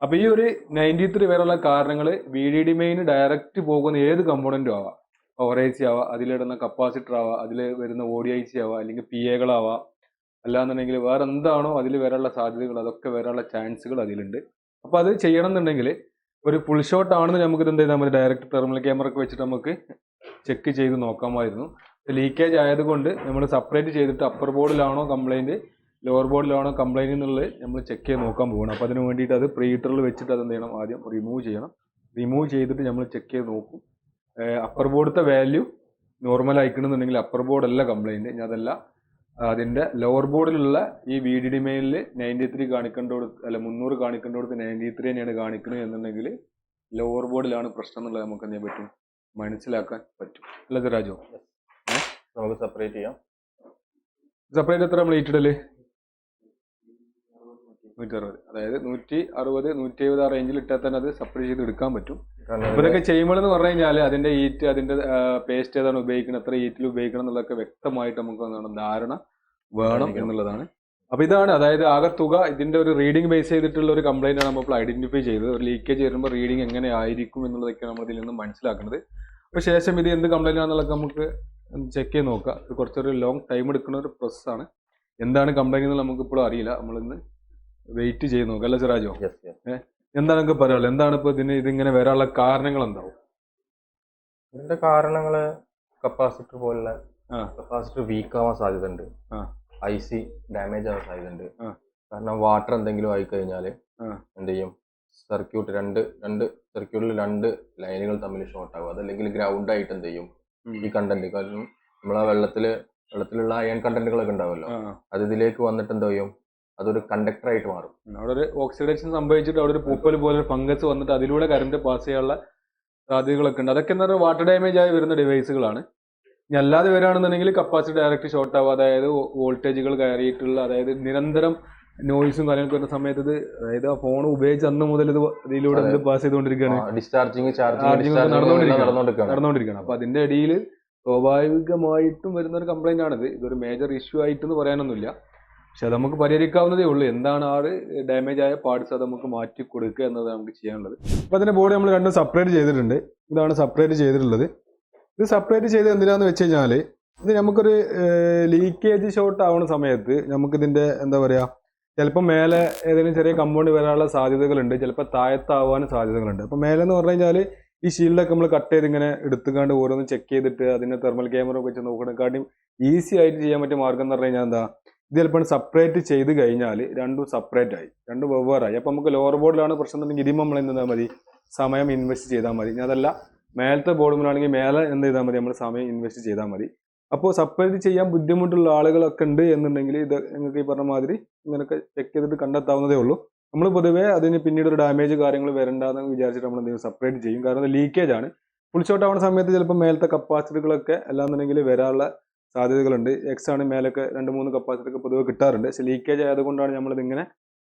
അപ്പോൾ ഈ ഒരു 93 വരെയുള്ള കാരണങ്ങൾ VDD മെയിൻ ഡയറക്റ്റ് പോകുന്ന ഏത് കമ്പോണൻറ്റും ആവാം. പവർ IC ആവാം, അതിലിടുന്ന കപ്പാസിറ്റർ ആവാം, അതിൽ വരുന്ന ODIC ആവാം, അല്ലെങ്കിൽ PA അല്ലാന്നുണ്ടെങ്കിൽ വേറെ എന്താണോ അതിൽ വരാനുള്ള സാധ്യതകൾ, അതൊക്കെ വരാനുള്ള ചാൻസുകൾ അതിലുണ്ട്. അപ്പോൾ അത് ചെയ്യണം എന്നുണ്ടെങ്കിൽ ഒരു ഫുൾ ഷോട്ട് ആണെന്ന് നമുക്ക് എന്ത് ചെയ്താൽ മതി? ഡയറക്റ്റ് തെർമൽ ക്യാമറ ഒക്കെ വെച്ചിട്ട് നമുക്ക് ചെക്ക് ചെയ്ത് നോക്കാമായിരുന്നു. ലീക്കേജ് ആയതുകൊണ്ട് നമ്മൾ സെപ്പറേറ്റ് ചെയ്തിട്ട് അപ്പർ ബോർഡിലാണോ കംപ്ലൈൻറ്റ്, ലോവർ ബോർഡിലാണോ കംപ്ലൈൻറ്റ് എന്നുള്ളത് നമ്മൾ ചെക്ക് ചെയ്ത് നോക്കാൻ പോകണം. അപ്പോൾ അതിന് വേണ്ടിയിട്ട് അത് പ്രീഹീറ്ററിൽ വെച്ചിട്ട് അത് എന്ത് ചെയ്യണം? ആദ്യം റിമൂവ് ചെയ്യണം. റിമൂവ് ചെയ്തിട്ട് നമ്മൾ ചെക്ക് ചെയ്ത് നോക്കും. അപ്പർ ബോർഡത്തെ വാല്യൂ നോർമൽ അയക്കണമെന്നുണ്ടെങ്കിൽ അപ്പർ ബോർഡല്ല കംപ്ലൈൻറ്റ്, ഞാൻ അതല്ല അതിൻ്റെ ലോവർ ബോർഡിലുള്ള ഈ VDD മെയിനിൽ 93 കാണിക്കേണ്ടടുത്ത് അല്ല 300 കാണിക്കേണ്ടടുത്ത് 93 തന്നെയാണ് കാണിക്കുന്നത് എന്നുണ്ടെങ്കിൽ ലോവർ ബോർഡിലാണ് പ്രശ്നം എന്നുള്ളത് നമുക്ക് എന്ത് ചെയ്യാൻ പറ്റും? മനസ്സിലാക്കാൻ പറ്റും. അല്ല രാജു? നമുക്ക് സെപ്പറേറ്റ് ചെയ്യാം. സെപ്പറേറ്റ് എത്ര നമ്മൾ ഈറ്റിടല്? 160. അതായത് 160 170 ആ റേഞ്ചിൽ ഇട്ടാൽ തന്നെ അത് സെപ്പറേറ്റ് ചെയ്ത് എടുക്കാൻ പറ്റും. അപ്പോൾ ഇതൊക്കെ ചെയ്യുമ്പോൾ എന്ന് പറഞ്ഞു കഴിഞ്ഞാൽ അതിന്റെ ഈറ്റ്, അതിന്റെ പേസ്റ്റ് ഏതാണ് ഉപയോഗിക്കുന്നത്, എത്ര ഈറ്റിൽ ഉപയോഗിക്കണം എന്നുള്ളതൊക്കെ വ്യക്തമായിട്ട് നമുക്ക് ധാരണ വേണം എന്നുള്ളതാണ്. അപ്പോൾ ഇതാണ്, അതായത് ആകെ തുക ഇതിന്റെ ഒരു റീഡിംഗ് ബേസ് ചെയ്തിട്ടുള്ള ഒരു കംപ്ലൈന്റ് ആണ് നമ്മൾ ഐഡന്റിഫൈ ചെയ്തത്. ഒരു ലീക്കേജ് വരുമ്പോൾ റീഡിംഗ് എങ്ങനെ ആയിരിക്കും എന്നുള്ളതൊക്കെ നമ്മൾ ഇതിൽ നിന്ന് മനസ്സിലാക്കുന്നത്. അപ്പോൾ ശേഷം ഇത് എന്ത് കംപ്ലൈന്റ് ആണെന്നുള്ളത് നമുക്ക് ചെക്ക് ചെയ്ത് നോക്കാം. ഇത് കുറച്ചൊരു ലോങ് ടൈം എടുക്കുന്ന ഒരു പ്രോസസ്സാണ്. എന്താണ് കംപ്ലൈന്റ് എന്ന് നമുക്ക് ഇപ്പോഴും അറിയില്ല. നമ്മളിന്ന് വെയിറ്റ് ചെയ്ത് നോക്കാം. അല്ല സിറാജോ? എന്താണ് നിങ്ങൾക്ക് പറയാനുള്ളത്? എന്താണ് ഇപ്പോൾ ഇതിങ്ങനെ വരാനുള്ള കാരണങ്ങൾ എന്താവും? ഇതിന്റെ കാരണങ്ങള് കപ്പാസിറ്റർ പോലുള്ള കപ്പാസിറ്റർ വീക്ക് ആവാൻ സാധ്യതയുണ്ട്. IC ഡാമേജ് ആവാൻ സാധ്യതയുണ്ട്. കാരണം വാട്ടർ എന്തെങ്കിലും ആയി കഴിഞ്ഞാൽ എന്ത് ചെയ്യും? സർക്യൂട്ട് രണ്ട് സർക്യൂട്ടിൽ 2 ലൈനുകൾ തമ്മിൽ ഷോർട്ട് ആകും. അതല്ലെങ്കിൽ ഗ്രൗണ്ട് ആയിട്ട് എന്ത് ചെയ്യും? ഈ കണ്ടന്റ്, കാരണം നമ്മളെ വെള്ളത്തിലുള്ള അയൺ കണ്ടന്റുകളൊക്കെ ഉണ്ടാവുമല്ലോ, അത് ഇതിലേക്ക് വന്നിട്ട് എന്ത് ചെയ്യും? അതൊരു കണ്ടക്ടർ ആയിട്ട് മാറും. അവിടെ ഒരു ഓക്സിഡേഷൻ സംഭവിച്ചിട്ട് അവിടെ ഒരു പൂപ്പൽ പോലെ ഫംഗസ് വന്നിട്ട് അതിലൂടെ കറണ്ട് പാസ് ചെയ്യാനുള്ള സാധ്യതകളൊക്കെ ഉണ്ട്. അതൊക്കെ എന്താ പറയുക വാട്ടർ ഡാമേജ് ആയി വരുന്ന ഡിവൈസുകളാണ്. ഇനി അല്ലാതെ വരികയാണെന്നുണ്ടെങ്കിൽ കപ്പാസിറ്റി ഡയറക്റ്റ് ഷോർട്ട് ആവുക, അതായത് വോൾട്ടേജുകൾ കയറിയിട്ടുള്ള, അതായത് നിരന്തരം നോയ്സും കാര്യങ്ങളൊക്കെ വരുന്ന സമയത്ത് ഇത്, അതായത് ആ ഫോൺ ഉപയോഗിച്ച് അന്ന് മുതൽ ഇത് ഇതിലൂടെ പാസ് ചെയ്തുകൊണ്ടിരിക്കുകയാണ്, നടന്നുകൊണ്ടിരിക്കുകയാണ്. അപ്പൊ അതിന്റെ ഇടയിൽ സ്വാഭാവികമായിട്ടും വരുന്ന ഒരു കംപ്ലൈന്റ് ആണിത്. ഇതൊരു മേജർ ഇഷ്യൂ ആയിട്ടെന്ന് പറയാനൊന്നുമില്ല. പക്ഷെ അത് നമുക്ക് പരിഹരിക്കാവുന്നതേ ഉള്ളൂ. എന്താണ് ആ ഡാമേജ് ആയ പാർട്സ് അത് നമുക്ക് മാറ്റി കൊടുക്കുക എന്നതാണ് നമുക്ക് ചെയ്യാനുള്ളത്. അപ്പോൾ അതിൻ്റെ ബോഡി നമ്മൾ രണ്ടും സെപ്പറേറ്റ് ചെയ്തിട്ടുണ്ട്. ഇതാണ് സെപ്പറേറ്റ് ചെയ്തിട്ടുള്ളത്. ഇത് സെപ്പറേറ്റ് ചെയ്ത് എന്തിനാന്ന് വെച്ച് കഴിഞ്ഞാൽ ഇത് നമുക്കൊരു ലീക്കേജ് ഷോട്ട് ആവുന്ന സമയത്ത് നമുക്കിതിൻ്റെ എന്താ പറയുക, ചിലപ്പോൾ മേലെ ഏതെങ്കിലും ചെറിയ കമ്പൗണ്ട് വരാനുള്ള സാധ്യതകളുണ്ട്, ചിലപ്പോൾ താഴത്താവാനും സാധ്യതകളുണ്ട്. അപ്പോൾ മേലെ എന്ന് പറഞ്ഞു കഴിഞ്ഞാൽ ഈ ഷീൽഡൊക്കെ നമ്മൾ കട്ട് ചെയ്ത് ഇങ്ങനെ എടുത്തുകൊണ്ട് ഓരോന്ന് ചെക്ക് ചെയ്തിട്ട് അതിൻ്റെ തെർമൽ ക്യാമറ വെച്ച് നോക്കണേക്കാട്ടും ഈസി ആയിട്ട് ചെയ്യാൻ പറ്റിയ മാർഗം എന്ന് പറഞ്ഞു കഴിഞ്ഞാൽ എന്താ, ഇത് ചിലപ്പോൾ സെപ്പറേറ്റ് ചെയ്ത് കഴിഞ്ഞാൽ രണ്ടും സെപ്പറേറ്റ് ആയി, രണ്ടും വെവ്വേറായി. അപ്പോൾ നമുക്ക് ലോവർ ബോർഡിലാണ് പ്രശ്നം എന്നുണ്ടെങ്കിൽ ഇതിൽ നമ്മൾ എന്ത് ചെയ്താൽ മതി, സമയം ഇൻവെസ്റ്റ് ചെയ്താൽ മതി. ഇനി അതല്ല മേലത്തെ ബോർഡുകളാണെങ്കിൽ മേലെ എന്ത് ചെയ്താൽ മതി, നമ്മൾ സമയം ഇൻവെസ്റ്റ് ചെയ്താൽ മതി. അപ്പോൾ സെപ്പറേറ്റ് ചെയ്യാൻ ബുദ്ധിമുട്ടുള്ള ആളുകളൊക്കെ ഉണ്ട് എന്നുണ്ടെങ്കിൽ ഇത് നിങ്ങൾക്ക് ഈ പറഞ്ഞ മാതിരി ഇങ്ങനെയൊക്കെ ചെക്ക് ചെയ്തിട്ട് കണ്ടെത്താവുന്നതേ ഉള്ളൂ. നമ്മൾ പൊതുവേ അതിന് പിന്നീട് ഒരു ഡാമേജ് കാര്യങ്ങൾ വരണ്ടെന്ന് വിചാരിച്ചിട്ട് നമ്മൾ എന്തെങ്കിലും സെപ്പറേറ്റ് ചെയ്യും. കാരണം അത് ലീക്കേജ് ആണ്. ഫുൾ ഷോട്ട് ആവുന്ന സമയത്ത് ചിലപ്പോൾ മേലത്തെ കപ്പാസിറ്ററുകളൊക്കെ അല്ലാന്നുണ്ടെങ്കിൽ വരാനുള്ള സാധ്യതകളുണ്ട്. എക്സ് ആണ് മേലൊക്കെ 2-3 കപ്പാസിറ്റർ ഒക്കെ പൊതുവെ കിട്ടാറുണ്ട്. പക്ഷേ ലീക്കേജ് ആയതുകൊണ്ടാണ് നമ്മളിത് ഇങ്ങനെ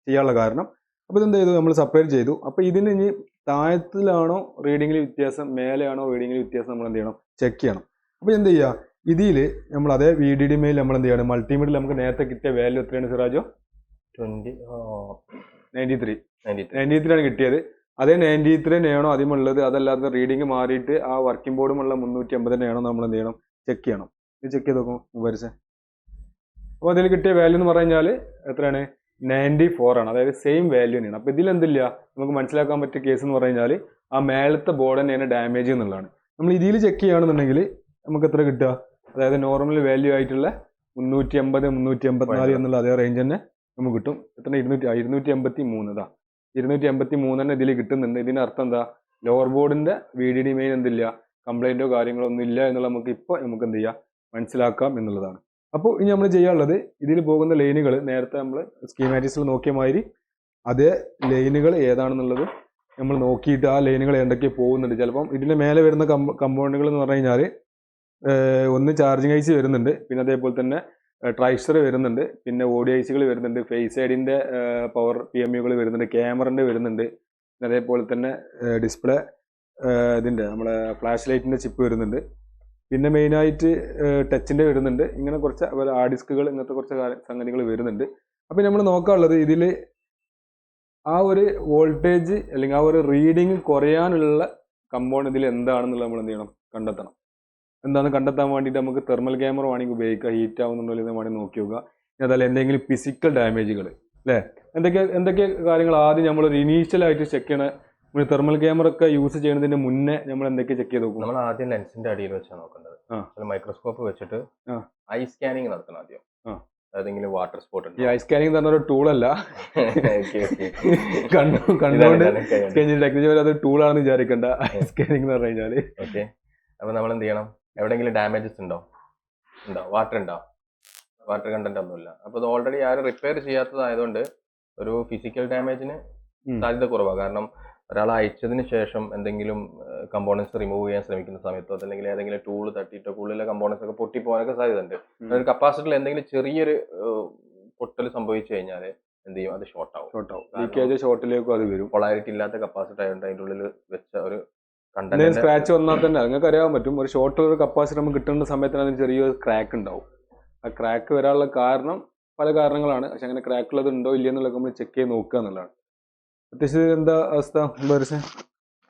ചെയ്യാനുള്ള കാരണം. അപ്പോൾ ഇതെന്ത് ചെയ്തു, നമ്മൾ സെപ്പറേറ്റ് ചെയ്തു. അപ്പോൾ ഇതിന് ഇനി താഴത്തിലാണോ റീഡിങ്ങിൽ വ്യത്യാസം, മേലെയാണോ റീഡിങ്ങിൽ വ്യത്യാസം, നമ്മൾ എന്ത് ചെയ്യണം, ചെക്ക് ചെയ്യണം. അപ്പോൾ എന്ത് ചെയ്യുക, ഇതിൽ നമ്മൾ അതേ VDD മെയിൽ നമ്മൾ എന്ത് ചെയ്യണം, മൾട്ടിമീറ്ററിൽ നമുക്ക് നേരത്തെ കിട്ടിയ വാല്യൂ എത്രയാണ് സിറാജോ? 93 ആണ് കിട്ടിയത്. അതേ 93 തന്നെയാണോ അതിമുള്ളത്, അതല്ലാതെ റീഡിങ് മാറിയിട്ട് ആ വർക്കിംഗ് ബോർഡുമുള്ള 350 തന്നെയാണോ നമ്മൾ എന്ത് ചെയ്യണം, ചെക്ക് ചെയ്യണം. ഇത് ചെക്ക് ചെയ്ത് നോക്കും വരച്ച്. അപ്പോൾ അതിൽ കിട്ടിയ വാല്യൂ എന്ന് പറഞ്ഞു കഴിഞ്ഞാൽ എത്രയാണ്, 94 ആണ്. അതായത് സെയിം വാല്യൂ തന്നെയാണ്. അപ്പോൾ ഇതിലെന്തില്ല, നമുക്ക് മനസ്സിലാക്കാൻ പറ്റിയ കേസ് എന്ന് പറഞ്ഞു കഴിഞ്ഞാൽ ആ മേലത്തെ ബോർഡ് തന്നെയാണ് ഡാമേജ് എന്നുള്ളതാണ്. നമ്മൾ ഇതിൽ ചെക്ക് ചെയ്യുകയാണെന്നുണ്ടെങ്കിൽ നമുക്ക് എത്ര കിട്ടുക, അതായത് നോർമൽ വാല്യൂ ആയിട്ടുള്ള 380, 384 എന്നുള്ള അതേ റേഞ്ച് തന്നെ നമുക്ക് കിട്ടും. എത്ര, 283. ഇതാ 283 തന്നെ ഇതിൽ കിട്ടുന്നുണ്ട്. ഇതിൻ്റെ അർത്ഥം എന്താ, ലോവർ ബോർഡിൻ്റെ VDD മെയിൻ എന്തില്ല, കംപ്ലൈൻറ്റോ കാര്യങ്ങളോ ഒന്നും ഇല്ല എന്നുള്ള നമുക്ക് എന്ത് ചെയ്യാം, മനസ്സിലാക്കാം എന്നുള്ളതാണ്. അപ്പോൾ ഇനി നമ്മൾ ചെയ്യാനുള്ളത്, ഇതിൽ പോകുന്ന ലൈനുകൾ നേരത്തെ നമ്മൾ സ്കീമാറ്റിക്സിൽ നോക്കിയ മാതിരി അതേ ലൈനുകൾ ഏതാണെന്നുള്ളത് നമ്മൾ നോക്കിയിട്ട് ആ ലൈനുകൾ എന്തൊക്കെ പോകുന്നുണ്ട്. ചിലപ്പം ഇതിൻ്റെ മേലെ വരുന്ന കമ്പൗണ്ടുകൾ എന്ന് പറഞ്ഞു കഴിഞ്ഞാൽ ഒന്ന് ചാർജിങ് ഐസി വരുന്നുണ്ട്, പിന്നെ അതേപോലെ തന്നെ ട്രൈസ്റ്റർ വരുന്നുണ്ട്, പിന്നെ ODICകൾ വരുന്നുണ്ട്, ഫേസ് ഐഡിൻ്റെ പവർ PMUകൾ വരുന്നുണ്ട്, ക്യാമറൻ്റെ വരുന്നുണ്ട്, പിന്നെ അതേപോലെ തന്നെ ഡിസ്പ്ലേ ഇതിൻ്റെ നമ്മളെ ഫ്ലാഷ് ലൈറ്റിൻ്റെ ചിപ്പ് വരുന്നുണ്ട്, പിന്നെ മെയിനായിട്ട് ടച്ചിൻ്റെ വരുന്നുണ്ട്. ഇങ്ങനെ കുറച്ച് ഡിസ്കുകൾ ഇങ്ങനത്തെ കുറച്ച് സംഗതികൾ വരുന്നുണ്ട്. അപ്പം നമ്മൾ നോക്കാനുള്ളത് ഇതിൽ ആ ഒരു വോൾട്ടേജ് അല്ലെങ്കിൽ ആ ഒരു റീഡിങ് കുറയാനുള്ള കമ്പൗണ്ട് ഇതിൽ എന്താണെന്നുള്ളത് നമ്മൾ എന്ത് ചെയ്യണം, കണ്ടെത്തണം. എന്താണെന്ന് കണ്ടെത്താൻ വേണ്ടിയിട്ട് നമുക്ക് തെർമൽ ക്യാമറ വേണമെങ്കിൽ ഉപയോഗിക്കുക, ഹീറ്റ് ആവുന്നുണ്ടോ എന്ന് വേണമെങ്കിൽ നോക്കി നോക്കുക. അതല്ല എന്തെങ്കിലും ഫിസിക്കൽ ഡാമേജുകൾ അല്ലേ, എന്തൊക്കെ കാര്യങ്ങൾ ആദ്യം നമ്മളൊരു ഇനീഷ്യലായിട്ട് ചെക്ക് ചെയ്യണ, തെർമൽ ക്യാമറ ഒക്കെ യൂസ് ചെയ്യുന്നതിന് മുന്നേ നമ്മൾ എന്തൊക്കെ ചെക്ക് ചെയ്ത് നോക്കും. നമ്മൾ ആദ്യം ലെൻസിന്റെ അടിയിൽ വെച്ചാണ് നോക്കേണ്ടത്. മൈക്രോസ്കോപ്പ് വെച്ചിട്ട് ഐ സ്കാനിങ് നടത്തണം ആദ്യം. ഏതെങ്കിലും വാട്ടർ സ്പോട്ട് ഉണ്ട്. ഈ ഐ സ്കാനിങ് എന്ന് പറഞ്ഞ ഒരു ടൂളല്ല, കണ്ടുകൊണ്ട് ടെക്നിക്കലി അത് ടൂളാണെന്ന് വിചാരിക്കേണ്ട. ഐ സ്കാനിങ് എന്ന് പറഞ്ഞു കഴിഞ്ഞാൽ ഓക്കെ. അപ്പൊ നമ്മൾ എന്ത് ചെയ്യണം, എവിടെയെങ്കിലും ഡാമേജസ് ഉണ്ടോ, വാട്ടർ കണ്ടന്റ് ഒന്നുമില്ല. അപ്പൊ അത് ഓൾറെഡി ആരും റിപ്പയർ ചെയ്യാത്തതായതുകൊണ്ട് ഒരു ഫിസിക്കൽ ഡാമേജിന് സാധ്യത കുറവാണ്. കാരണം ഒരാൾ അയച്ചതിന് ശേഷം എന്തെങ്കിലും കമ്പോണൻസ് റിമൂവ് ചെയ്യാൻ ശ്രമിക്കുന്ന സമയത്തോ അല്ലെങ്കിൽ ഏതെങ്കിലും ടൂൾ തട്ടിയിട്ടോ ഉള്ളിലെ കമ്പോണൻസ് ഒക്കെ പൊട്ടിപ്പോകാനൊക്കെ സാധ്യത ഉണ്ട്. ഒരു കപ്പാസിറ്ററിൽ എന്തെങ്കിലും ചെറിയൊരു പൊട്ടൽ സംഭവിച്ചു കഴിഞ്ഞാൽ എന്ത് ചെയ്യും, അത് ഷോർട്ട് ആവും. ലീക്കേജ് ഷോർട്ടിലേക്കും അത് വരും. പൊളാരിറ്റി ഇല്ലാത്ത കപ്പാസിറ്റർ ആയതുകൊണ്ട് അതിൻ്റെ ഉള്ളിൽ വെച്ച ഒരു സ്ക്രാച്ച് വന്നാൽ തന്നെ നിങ്ങൾക്ക് അറിയാൻ പറ്റും. ഒരു ഷോർട്ട് ഒരു കപ്പാസിറ്റർ നമുക്ക് കിട്ടുന്ന സമയത്തിന് അതിന് ചെറിയൊരു ക്രാക്ക് ഉണ്ടാവും. ആ ക്രാക്ക് വരാനുള്ള കാരണം പല കാരണങ്ങളാണ്. പക്ഷെ അങ്ങനെ ക്രാക്ക് ഉള്ളത് ഉണ്ടോ ഇല്ലയെന്നുള്ളത് നമ്മൾ ചെക്ക് ചെയ്ത് നോക്കുക എന്നുള്ളതാണ്. അത്യാവശ്യം എന്താ അവസ്ഥ,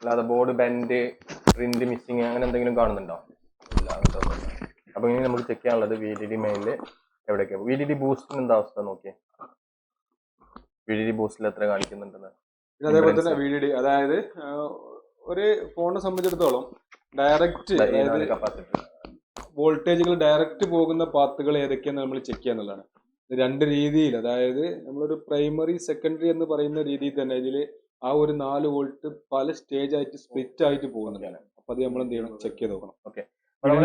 അല്ലാതെ ബോർഡ് ബെൻഡ്, പ്രിന്റ് മിസ്സിങ് അങ്ങനെ എന്തെങ്കിലും കാണുന്നുണ്ടോ? ഇല്ല. അപ്പൊ ഇനി നമുക്ക് ചെക്ക് ചെയ്യാനുള്ളത് VDD മെയിനിൽ എവിടെയൊക്കെയാണ്. VDD ബൂസ്റ്റിന് എന്താ അവസ്ഥ നോക്കിയേ, VDD ബൂസ്റ്റിൽ എത്ര കാണിക്കുന്നുണ്ടെന്ന്. പിന്നെ അതേപോലെ തന്നെ VDD, അതായത് ഒരു ഫോണിനെ സംബന്ധിച്ചിടത്തോളം ഡയറക്റ്റ് വോൾട്ടേജുകൾ ഡയറക്റ്റ് പോകുന്ന പാത്തുകൾ ഏതൊക്കെയാണെന്ന് നമ്മൾ ചെക്ക് ചെയ്യാന്നുള്ളതാണ്. രണ്ട് രീതിയിൽ, അതായത് നമ്മളൊരു പ്രൈമറി സെക്കൻഡറി എന്ന് പറയുന്ന രീതിയിൽ തന്നെ ഇതിൽ ആ ഒരു 4 വോൾട്ട് പല സ്റ്റേജ് ആയിട്ട് സ്പ്ലിറ്റ് ആയിട്ട് പോകുന്നതാണ്. അപ്പൊ അത് നമ്മൾ എന്ത് ചെയ്യണം, ചെക്ക് ചെയ്ത് നോക്കണം. ഓക്കെ,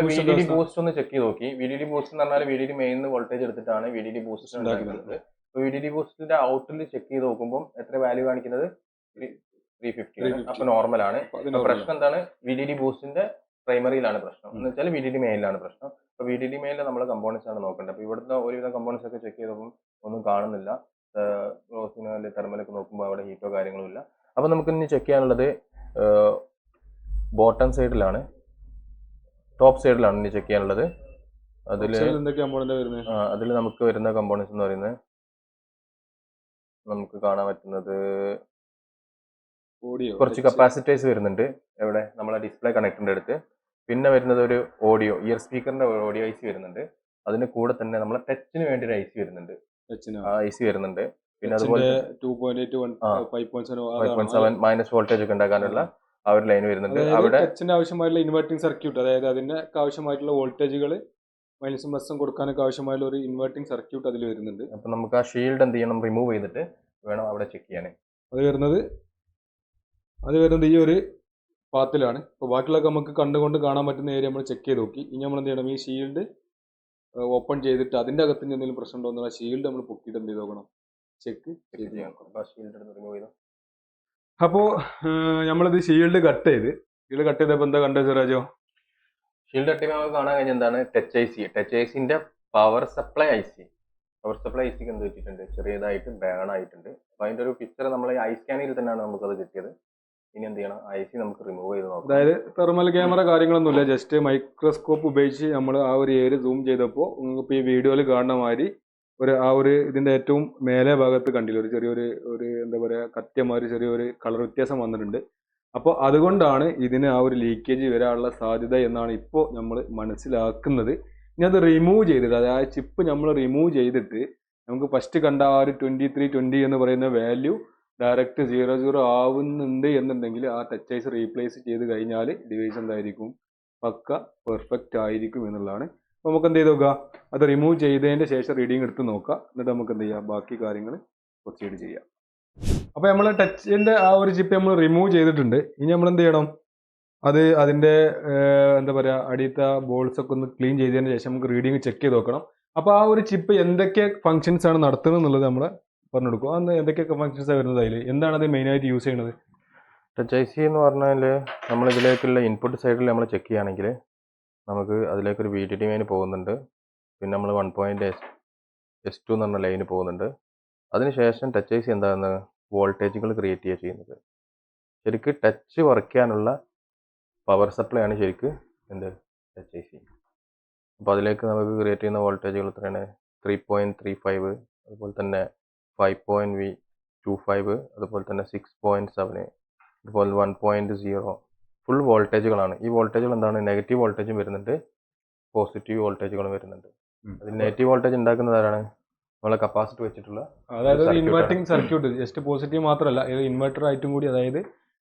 VDD ബൂസ്റ്റ് ഒന്ന് ചെക്ക് ചെയ്ത് നോക്കി. VDD ബൂസ്റ്റ് എന്ന് പറഞ്ഞാൽ VDD മെയിൻ വോൾട്ടേജ് എടുത്തിട്ടാണ് VDD ബൂസ്റ്റ് ഉണ്ടാക്കുന്നത്. VDD ബൂസ്റ്റിന്റെ ഔട്ടിൽ ചെക്ക് ചെയ്ത് നോക്കുമ്പോൾ എത്ര വാല്യൂ കാണിക്കുന്നത്, 350. അപ്പൊ നോർമൽ ആണ്. പ്രശ്നം എന്താണ്, VDD ബൂസ്റ്റിന്റെ പ്രൈമറിയിലാണ് പ്രശ്നം എന്ന് വെച്ചാൽ VDD മെയിനിലാണ് പ്രശ്നം. അപ്പൊ VDD മെയിനിൽ നമ്മൾ കമ്പോണൻസ് ആണ് നോക്കേണ്ടത്. അപ്പൊ ഇവിടുത്തെ ഒരുവിധം കമ്പോണൻസ് ഒക്കെ ചെക്ക് ചെയ്തപ്പോൾ ഒന്നും കാണുന്നില്ല. റോസിനോ അല്ലെങ്കിൽ തെർമലൊക്കെ നോക്കുമ്പോൾ അവിടെ ഹീറ്റോ കാര്യങ്ങളും ഇല്ല. അപ്പൊ നമുക്ക് ഇനി ചെക്ക് ചെയ്യാനുള്ളത് ബോട്ടം സൈഡിലാണ്, ടോപ്പ് സൈഡിലാണ് ഇനി ചെക്ക് ചെയ്യാനുള്ളത്. അതിൽ നമുക്ക് വരുന്ന കമ്പോണൻസ് എന്ന് പറയുന്നത് നമുക്ക് കാണാൻ പറ്റുന്നത് ഓഡിയോ കുറച്ച് കപ്പാസിറ്റേഴ്സ് വരുന്നുണ്ട്. എവിടെ നമ്മളെ ഡിസ്പ്ലേ കണക്ടറിന്റെ അടുത്ത്. പിന്നെ വരുന്നത് ഒരു ഓഡിയോ ഇയർ സ്പീക്കറിന്റെ ഓഡിയോ ഐസി വരുന്നുണ്ട്. അതിന് കൂടെ തന്നെ നമ്മളെ ടച്ചിന് വേണ്ടി ഒരു ഐസി വരുന്നുണ്ട്. ആ ഐസി വരുന്നുണ്ട്. പിന്നെ അതുപോലെ 5.7 മൈനസ് വോൾട്ടേജ് ഒക്കെ ഉണ്ടാക്കാനുള്ള ആ ഒരു ലൈൻ വരുന്നുണ്ട്. അവിടെ ടച്ചിന് ആവശ്യമായിട്ടുള്ള ഇൻവെർട്ടിംഗ് സർക്യൂട്ട്, അതായത് അതിന് ആവശ്യമായിട്ടുള്ള വോൾട്ടേജുകൾ മൈനസും പ്ലസും കൊടുക്കാനൊക്കെ ആവശ്യമായുള്ള ഒരു ഇൻവെർട്ടിംഗ് സർക്യൂട്ട് അതിൽ വരുന്നുണ്ട്. അപ്പൊ നമുക്ക് ആ ഷീൽഡ് എന്ത് ചെയ്യണം, റിമൂവ് ചെയ്തിട്ട് വേണം അവിടെ ചെക്ക് ചെയ്യാൻ. അത് വരുന്നത് ഈ ഒരു പാത്തിലാണ്. അപ്പോൾ ബാക്കിയുള്ളതൊക്കെ നമുക്ക് കണ്ടുകൊണ്ട് കാണാൻ പറ്റുന്ന ഏരിയ നമ്മൾ ചെക്ക് ചെയ്ത് നോക്കി. ഇനി നമ്മൾ എന്ത് ചെയ്യണം, ഈ ഷീൽഡ് ഓപ്പൺ ചെയ്തിട്ട് അതിൻ്റെ അകത്ത് എന്തെങ്കിലും പ്രശ്നം ഉണ്ടോ എന്നുള്ള ഷീൽഡ് നമ്മൾ പൊക്കിയിട്ട് എന്ത് ചെയ്ത് നോക്കണം, ചെക്ക് ചെയ്ത് നോക്കണം. അപ്പോൾ നമ്മളിത് ഷീൽഡ് കട്ട് ചെയ്തപ്പോൾ എന്താ കണ്ടത് സിറാജോ? ഷീൽഡ് കട്ട് ചെയ്യുമ്പോൾ നമുക്ക് കാണാൻ കഴിഞ്ഞ എന്താണ്, ടച്ച് ഐസിന്റെ പവർ സപ്ലൈ ഐസിക്ക് എന്ത് വെച്ചിട്ടുണ്ട്, ചെറിയതായിട്ട് ബേൺ ആയിട്ടുണ്ട്. അപ്പോൾ അതിന്റെ ഒരു പിക്ചർ നമ്മൾ ഐ സ്കാനിൽ തന്നെയാണ് നമുക്കത് കിട്ടിയത്. ഇനി എന്ത് ചെയ്യണം, ഐസി നമുക്ക് റിമൂവ് ചെയ്ത് നോക്കാം. അതായത് തെർമൽ ക്യാമറ കാര്യങ്ങളൊന്നുമില്ല, ജസ്റ്റ് മൈക്രോസ്കോപ്പ് ഉപയോഗിച്ച് നമ്മൾ ആ ഒരു ഏരിയ സൂം ചെയ്തപ്പോൾ നിങ്ങൾക്ക് ഈ വീഡിയോയിൽ കാണുന്ന മാതിരി ഇതിന്റെ ഏറ്റവും മേലെ ഭാഗത്ത് കണ്ടില്ല, ഒരു എന്താ പറയുക, കത്യമാതിരി ചെറിയൊരു കളർ വ്യത്യാസം വന്നിട്ടുണ്ട്. അപ്പോൾ അതുകൊണ്ടാണ് ഇതിന് ആ ഒരു ലീക്കേജ് വരാനുള്ള സാധ്യത എന്നാണ് ഇപ്പോൾ നമ്മൾ മനസ്സിലാക്കുന്നത്. ഇനി അത് റിമൂവ് ചെയ്തിട്ട്, അതായത് ചിപ്പ് നമ്മൾ റിമൂവ് ചെയ്തിട്ട് നമുക്ക് ഫസ്റ്റ് കണ്ട ആ ഒരു 2320 എന്ന് പറയുന്ന വാല്യൂ ഡയറക്റ്റ് 00 ആവുന്നുണ്ട് എന്നുണ്ടെങ്കിൽ ആ ടച്ച് ഐസ് റീപ്ലേസ് ചെയ്ത് കഴിഞ്ഞാൽ ഡിവൈസ് എന്തായിരിക്കും, പക്ക പെർഫെക്റ്റ് ആയിരിക്കും എന്നുള്ളതാണ്. അപ്പോൾ നമുക്ക് എന്ത് ചെയ്ത് നോക്കാം, അത് റിമൂവ് ചെയ്തതിൻ്റെ ശേഷം റീഡിങ് എടുത്ത് നോക്കാം. എന്നിട്ട് നമുക്ക് എന്ത് ചെയ്യാം, ബാക്കി കാര്യങ്ങൾ പ്രൊസീഡ് ചെയ്യാം. അപ്പോൾ നമ്മൾ ടച്ചിൻ്റെ ആ ഒരു ചിപ്പ് നമ്മൾ റിമൂവ് ചെയ്തിട്ടുണ്ട്. ഇനി നമ്മൾ എന്ത് ചെയ്യണം, അതിൻ്റെ എന്താ പറയുക, അടിയത്തെ ബോൾസ് ഒക്കെ ഒന്ന് ക്ലീൻ ചെയ്തതിന് ശേഷം നമുക്ക് റീഡിങ് ചെക്ക് ചെയ്ത് നോക്കണം. അപ്പോൾ ആ ഒരു ചിപ്പ് എന്തൊക്കെ ഫങ്ഷൻസ് ആണ് നടത്തുന്നത് എന്നുള്ളത് നമ്മൾ പറഞ്ഞു കൊടുക്കും. അന്ന് എന്തൊക്കെയൊക്കെ ഫങ്ഷൻസാണ് വരുന്നത്, അതിൽ എന്താണ് അത് മെയിനായിട്ട് യൂസ് ചെയ്യുന്നത്? ടച്ച് ഐ സി എന്ന് പറഞ്ഞാൽ നമ്മൾ ഇതിലേക്കുള്ള ഇൻപുട്ട് സൈഡിൽ നമ്മൾ ചെക്ക് ചെയ്യുകയാണെങ്കിൽ നമുക്ക് അതിലേക്കൊരു VDD മെയിൻ പോകുന്നുണ്ട്. പിന്നെ നമ്മൾ 1.S2 എന്ന് പറഞ്ഞ ലൈന് പോകുന്നുണ്ട്. അതിനുശേഷം ടച്ച് ഐ സി എന്താണ്, വോൾട്ടേജുകൾ ക്രിയേറ്റ് ചെയ്യുക ചെയ്യുന്നത്. ശരിക്കും ടച്ച് വർക്ക് ചെയ്യാനുള്ള പവർ സപ്ലൈ ആണ് ശരിക്കും ടച്ച് ഐ സി. അപ്പോൾ അതിലേക്ക് നമുക്ക് ക്രിയേറ്റ് ചെയ്യുന്ന വോൾട്ടേജുകൾ എത്രയാണ്, 3.35, അതുപോലെ തന്നെ 5.25, അതുപോലെ തന്നെ 6.7, അതുപോലെ 1.0 ഫുൾ വോൾട്ടേജുകളാണ്. ഈ വോൾട്ടേജുകൾ എന്താണ്, നെഗറ്റീവ് വോൾട്ടേജും വരുന്നുണ്ട്, പോസിറ്റീവ് വോൾട്ടേജുകളും വരുന്നുണ്ട്. അതിൽ നെഗറ്റീവ് വോൾട്ടേജ് ഉണ്ടാക്കുന്നത് ആരാണ്, നമ്മളെ കപ്പാസിറ്റർ വെച്ചിട്ടുള്ള, അതായത് ഇൻവെർട്ടിംഗ് സർക്യൂട്ട്. ജസ്റ്റ് പോസിറ്റീവ് മാത്രമല്ല, ഇത് ഇൻവെർട്ടർ ആയിട്ടും കൂടി, അതായത്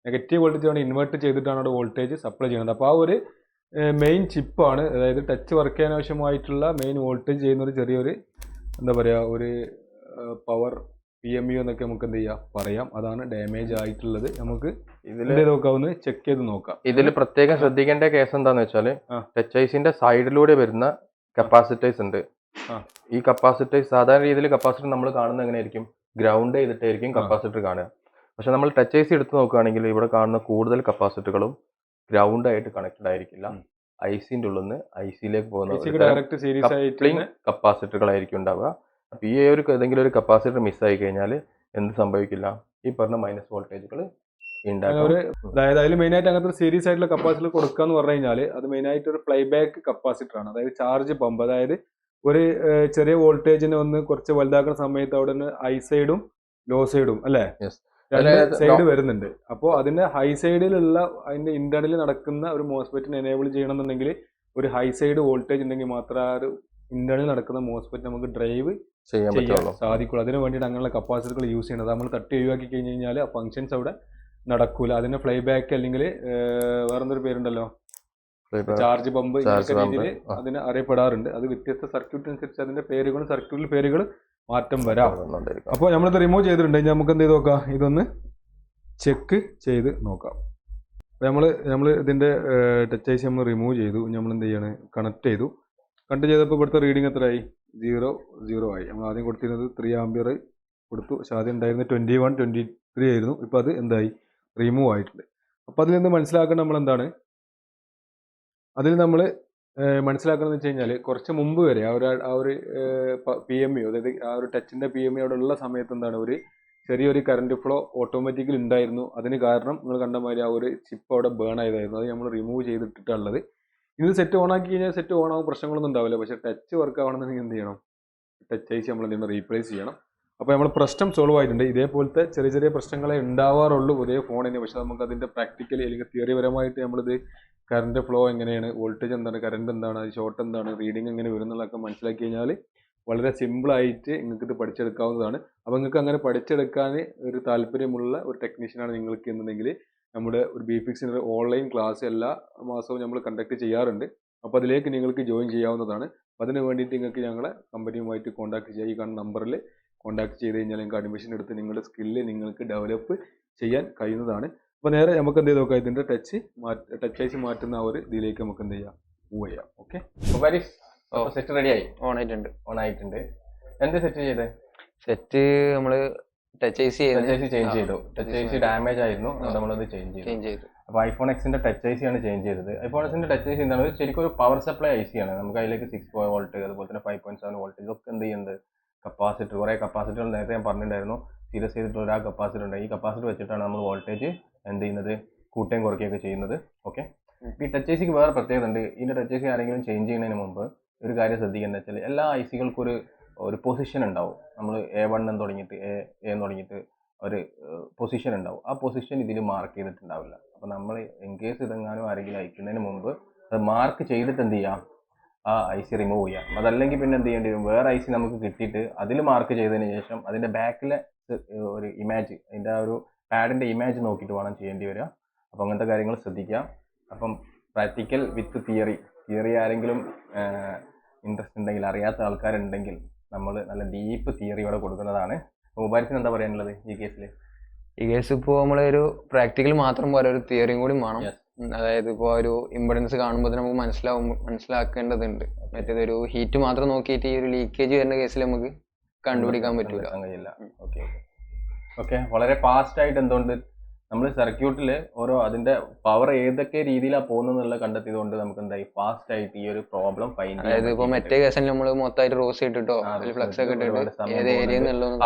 നെഗറ്റീവ് വോൾട്ടേജ് ആണ് ഇൻവെർട്ട് ചെയ്തിട്ടാണ് അവിടെ വോൾട്ടേജ് സപ്ലൈ ചെയ്യുന്നത്. അപ്പോൾ ആ ഒരു മെയിൻ ചിപ്പാണ്, അതായത് ടച്ച് വർക്ക് ചെയ്യാൻ ആവശ്യമായിട്ടുള്ള മെയിൻ വോൾട്ടേജ് ചെയ്യുന്ന ഒരു ചെറിയൊരു എന്താ പറയുക, ഒരു പവർ PMU എന്നൊക്കെ നമുക്ക് എന്ത് ചെയ്യാം പറയാം. അതാണ് ഡാമേജ് ആയിട്ടുള്ളത്. നമുക്ക് ഇതിൽ നോക്കാവുന്ന ചെക്ക് ചെയ്ത് നോക്കാം. ഇതിൽ പ്രത്യേകം ശ്രദ്ധിക്കേണ്ട കേസ് എന്താന്ന് വെച്ചാൽ, ടച്ച് ഐസിന്റെ സൈഡിലൂടെ വരുന്ന കപ്പാസിറ്റേഴ്സ് ഉണ്ട്. ഈ കപ്പാസിറ്റേഴ്സ് സാധാരണ രീതിയിൽ കപ്പാസിറ്റർ നമ്മൾ കാണുന്നത് എങ്ങനെയായിരിക്കും, ഗ്രൗണ്ട് ചെയ്തിട്ടായിരിക്കും കപ്പാസിറ്റർ കാണുക. പക്ഷെ നമ്മൾ ടച്ച് ഐസി എടുത്ത് നോക്കുകയാണെങ്കിൽ ഇവിടെ കാണുന്ന കൂടുതൽ കപ്പാസിറ്ററുകളും ഗ്രൗണ്ട് ആയിട്ട് കണക്റ്റഡ് ആയിരിക്കില്ല. ഐസിന്റെ ഉള്ളിൽ നിന്ന് ഐസിയിലേക്ക് പോകുന്ന കപ്പാസിറ്ററുകളായിരിക്കും ഉണ്ടാവുക. അപ്പോൾ ഈ ഒരു ഏതെങ്കിലും ഒരു കപ്പാസിറ്റർ മിസ്സായി കഴിഞ്ഞാൽ എന്ത് സംഭവിക്കില്ല, ഈ പറഞ്ഞ മൈനസ് വോൾട്ടേജുകൾ ഉണ്ടാകും. അതായത് അതിൽ മെയിനായിട്ട് അങ്ങനത്തെ സീരീസ് ആയിട്ടുള്ള കപ്പാസിറ്റർ കൊടുക്കുക എന്ന് പറഞ്ഞു കഴിഞ്ഞാൽ അത് മെയിനായിട്ട് ഒരു ഫ്ലൈബാക്ക് കപ്പാസിറ്റർ ആണ്. അതായത് ചാർജ് പമ്പ്, അതായത് ഒരു ചെറിയ വോൾട്ടേജിനെ ഒന്ന് കുറച്ച് വലുതാക്കുന്ന സമയത്ത് അവിടെ നിന്ന് ഹൈ സൈഡും ലോ സൈഡും അല്ലേ, രണ്ട് സൈഡ് വരുന്നുണ്ട്. അപ്പോൾ അതിന്റെ ഹൈ സൈഡിലുള്ള അതിന്റെ ഇന്റർണൽ നടക്കുന്ന ഒരു മോസ്ഫെറ്റിനെ എനേബിൾ ചെയ്യണമെന്നുണ്ടെങ്കിൽ ഒരു ഹൈ സൈഡ് വോൾട്ടേജ് ഉണ്ടെങ്കിൽ മാത്രമേ ആ ഒരു ഇന്റർണൽ നടക്കുന്ന മോസ്ഫെറ്റ് നമുക്ക് ഡ്രൈവ് ചെയ്യാൻ സാധിക്കുള്ളൂ. അതിന് വേണ്ടിയിട്ട് അങ്ങനെയുള്ള കപ്പാസിറ്ററുകൾ യൂസ് ചെയ്യുന്നത്. നമ്മൾ തട്ടി ഒഴിവാക്കി കഴിഞ്ഞ് കഴിഞ്ഞാൽ ആ ഫങ്ഷൻസ് അവിടെ നടക്കൂല. അതിന് ഫ്ലൈബാക്ക് അല്ലെങ്കിൽ വേറെന്തൊരു പേരുണ്ടല്ലോ, ചാർജ് പമ്പ്, ഇങ്ങനത്തെ രീതിയിൽ അതിന് അറിയപ്പെടാറുണ്ട്. അത് വ്യത്യസ്ത സർക്യൂട്ട് അനുസരിച്ച് അതിന്റെ പേരുകളും സർക്യൂട്ടിൽ പേരുകൾ മാറ്റം വരാം. അപ്പോൾ നമ്മളിത് റിമൂവ് ചെയ്തിട്ടുണ്ട്. നമുക്ക് എന്ത് ചെയ്ത് നോക്കാം, ഇതൊന്ന് ചെക്ക് ചെയ്ത് നോക്കാം. അപ്പോൾ നമ്മൾ ഇതിന്റെ ടച്ച് ഐസി നമ്മൾ റിമൂവ് ചെയ്തു. നമ്മൾ എന്ത് ചെയ്യാണ്, കണക്ട് ചെയ്തപ്പോൾ ഇവിടുത്തെ റീഡിങ് എത്രയായി, 0 ആയി. നമ്മൾ ആദ്യം കൊടുത്തിരുന്നത് 3 ആംപിയർ കൊടുത്തു. പക്ഷെ ആദ്യം ഉണ്ടായിരുന്നത് 21-23 ആയിരുന്നു. ഇപ്പോൾ അത് എന്തായി, റിമൂവ് ആയിട്ടുണ്ട്. അപ്പോൾ അതിൽ നിന്ന് മനസ്സിലാക്കേണ്ട നമ്മൾ എന്താണ്, മനസ്സിലാക്കണമെന്ന് വെച്ച് കഴിഞ്ഞാൽ കുറച്ച് മുമ്പ് വരെ ആ ഒരു PMU, അതായത് ആ ഒരു ടച്ചിൻ്റെ PMU അവിടെ ഉള്ള സമയത്ത് എന്താണ്, ഒരു ചെറിയൊരു കറണ്ട് ഫ്ലോ ഓട്ടോമാറ്റിക്കലി ഉണ്ടായിരുന്നു. അതിന് കാരണം നിങ്ങൾ കണ്ട മാതിരി ആ ഒരു ചിപ്പ് അവിടെ ബേൺ ആയതായിരുന്നു. അത് നമ്മൾ റിമൂവ് ചെയ്തിട്ടുള്ളത്. ഇത് സെറ്റ് ഓൺ ആക്കി കഴിഞ്ഞാൽ സെറ്റ് ഓൺ ആകും, പ്രശ്നങ്ങളൊന്നും ഉണ്ടാവില്ല. പക്ഷേ ടച്ച് വർക്ക് ആവണമെന്നുണ്ടെങ്കിൽ എന്ത് ചെയ്യണം, ടച്ച് ഐസി നമ്മൾ എന്ത് ചെയ്യണം, റീപ്ലേസ് ചെയ്യണം. അപ്പോൾ നമ്മൾ പ്രശ്നം സോൾവ് ആയിട്ടുണ്ട്. ഇതേപോലത്തെ ചെറിയ ചെറിയ പ്രശ്നങ്ങളെ ഉണ്ടാവാറുള്ളൂ ഒരേ ഫോണിന്. പക്ഷെ നമുക്ക് അതിൻ്റെ പ്രാക്ടിക്കലി അല്ലെങ്കിൽ തിയറിപരമായിട്ട് നമ്മളിത് കറണ്ട് ഫ്ലോ എങ്ങനെയാണ്, വോൾട്ടേജ് എന്താണ്, കറണ്ട് എന്താണ്, ഷോർട്ട് എന്താണ്, റീഡിങ് എങ്ങനെ വരുന്നുള്ളതൊക്കെ മനസ്സിലാക്കി കഴിഞ്ഞാൽ വളരെ സിമ്പിളായിട്ട് നിങ്ങൾക്ക് ഇത് പഠിച്ചെടുക്കാവുന്നതാണ്. അപ്പോൾ നിങ്ങൾക്ക് അങ്ങനെ പഠിച്ചെടുക്കാൻ ഒരു താല്പര്യമുള്ള ഒരു ടെക്നീഷ്യനാണ് നിങ്ങൾക്ക് എന്നുണ്ടെങ്കിൽ നമ്മുടെ ഒരു ബിഫിക്സിൻ്റെ ഓൺലൈൻ ക്ലാസ് എല്ലാ മാസവും നമ്മൾ കണ്ടക്ട് ചെയ്യാറുണ്ട്. അപ്പോൾ അതിലേക്ക് നിങ്ങൾക്ക് ജോയിൻ ചെയ്യാവുന്നതാണ്. അപ്പോൾ അതിന് വേണ്ടിയിട്ട് നിങ്ങൾക്ക് ഞങ്ങളെ കമ്പനിയുമായിട്ട് കോൺടാക്ട് ചെയ്യുക. ഈ കാണുന്ന നമ്പറിൽ കോൺടാക്ട് ചെയ്ത് കഴിഞ്ഞാൽ നിങ്ങൾക്ക് അഡ്മിഷൻ എടുത്ത് നിങ്ങളുടെ സ്കില്ല് നിങ്ങൾക്ക് ഡെവലപ്പ് ചെയ്യാൻ കഴിയുന്നതാണ്. അപ്പോൾ നേരെ നമുക്ക് എന്ത് ചെയ്ത് നോക്കാം, ഇതിൻ്റെ ടച്ച് ഐസ് മാറ്റുന്ന ആ ഒരു ഇതിലേക്ക് നമുക്ക് എന്ത് ചെയ്യാം, മൂവ് ചെയ്യാം. ഓക്കെ, സെറ്റ് റെഡിയായി, ഓൺ ആയിട്ടുണ്ട്. എന്ത് സെറ്റ് ചെയ്തേ? സെറ്റ് നമ്മള് ടച്ച് ഐസി ചേഞ്ച് ചെയ്തു. ടച്ച് ഐസി ഡാമേജ് ആയിരുന്നു, നമ്മളത് ചേഞ്ച് ചെയ്തു. അപ്പോൾ ഐഫോൺ എക്സിന്റെ ടച്ച് ഐസി ആണ് ചേഞ്ച് ചെയ്തത്. ഐഫോൺ എക്സിന്റെ ടച്ച് ഐസി എന്താണ്, ശരിക്കും ഒരു പവർ സപ്ലൈ ഐസി ആണ്. നമുക്ക് അതിലേക്ക് 6 വോൾട്ട് അതുപോലെ തന്നെ 5.7 വോൾട്ട് ഇതൊക്കെ എന്ത് ചെയ്യുന്നത്, കപ്പാസിറ്റർ, കുറേ കപ്പാസിറ്റർ നേരത്തെ ഞാൻ പറഞ്ഞിട്ടുണ്ടായിരുന്നു, സീരിയസ് ചെയ്തിട്ടുള്ള ആ കപ്പാസിറ്റർ ഉണ്ട്. ഈ കപ്പാസിറ്റർ വെച്ചിട്ടാണ് നമ്മൾ വോൾട്ടേജ് എന്ത് ചെയ്യുന്നത്, കൂട്ടുകയും കുറയ്ക്കുകയൊക്കെ ചെയ്യുന്നത്. ഓക്കെ, ഈ ടച്ച് ഐസിക്ക് വേറെ പ്രത്യേകത ഉണ്ട്. ഇതിന്റെ ടച്ച് ഐസി ആരെങ്കിലും ചേഞ്ച് ചെയ്യുന്നതിന് മുമ്പ് ഒരു കാര്യം ശ്രദ്ധിക്കുന്നത് വെച്ചാൽ എല്ലാ ഐസികൾക്കും ഒരു പൊസിഷൻ ഉണ്ടാവും. നമ്മൾ A1 എന്ന് തുടങ്ങിയിട്ട് A എന്ന് തുടങ്ങിയിട്ട് ഒരു പൊസിഷൻ ഉണ്ടാവും. ആ പൊസിഷൻ ഇതിൽ മാർക്ക് ചെയ്തിട്ടുണ്ടാവില്ല. അപ്പോൾ നമ്മൾ ഇൻ കേസ് ഇതെങ്ങാനും ആരെങ്കിലും അയക്കുന്നതിന് മുമ്പ് അത് മാർക്ക് ചെയ്തിട്ട് എന്ത് ചെയ്യാം, ആ ഐസി റിമൂവ് ചെയ്യാം. അതല്ലെങ്കിൽ പിന്നെ എന്ത് ചെയ്യേണ്ടി വരും, വേറെ ഐസി നമുക്ക് കിട്ടിയിട്ട് അതിൽ മാർക്ക് ചെയ്തതിന് ശേഷം അതിൻ്റെ ബാക്കിലെ ഒരു ഇമേജ്, അതിൻ്റെ ആ ഒരു പാഡിൻ്റെ ഇമേജ് നോക്കിയിട്ട് വേണം ചെയ്യേണ്ടി വരിക. അപ്പോൾ അങ്ങനത്തെ കാര്യങ്ങൾ ശ്രദ്ധിക്കാം. അപ്പം പ്രാക്ടിക്കൽ വിത്ത് തിയറി ആരെങ്കിലും ഇൻട്രസ്റ്റ് ഉണ്ടെങ്കിൽ, അറിയാത്ത ആൾക്കാരുണ്ടെങ്കിൽ നമ്മൾ നല്ല ഡീപ്പ് തിയറിയോടെ കൊടുക്കുന്നതാണ്. മുബാരിസിന് എന്താ പറയാനുള്ളത് ഈ കേസിൽ? ഈ കേസ് ഇപ്പോൾ നമ്മളൊരു പ്രാക്ടിക്കൽ മാത്രം പോലെ ഒരു തിയറിയും കൂടി വേണം. അതായത് ഇപ്പോൾ ഒരു ഇമ്പിഡൻസ് കാണുമ്പോൾ നമുക്ക് മനസ്സിലാക്കേണ്ടതുണ്ട്. മറ്റേതൊരു ഹീറ്റ് മാത്രം നോക്കിയിട്ട് ഈ ഒരു ലീക്കേജ് വരുന്ന കേസിൽ നമുക്ക് കണ്ടുപിടിക്കാൻ പറ്റില്ല. ഓക്കെ, വളരെ ഫാസ്റ്റ് ആയിട്ട് എന്തുകൊണ്ട് നമ്മൾ സർക്യൂട്ടിൽ ഓരോ അതിന്റെ പവർ ഏതൊക്കെ രീതിയിലാണ് പോകുന്നത് കണ്ടെത്തിയതുകൊണ്ട് നമുക്ക് എന്തായി ഫാസ്റ്റ് ആയിട്ട് ഈ ഒരു പ്രോബ്ലം ഫൈൻഡ് ചെയ്യാം. അതായത് ഇപ്പൊ മറ്റേ കേസിൽ നമ്മൾ മൊത്തമായിട്ട് റോസ് ഇട്ടിട്ടോ ഫ്ലക്സ് ഒക്കെ ഇട്ടിട്ട് ഏത് ഏരിയ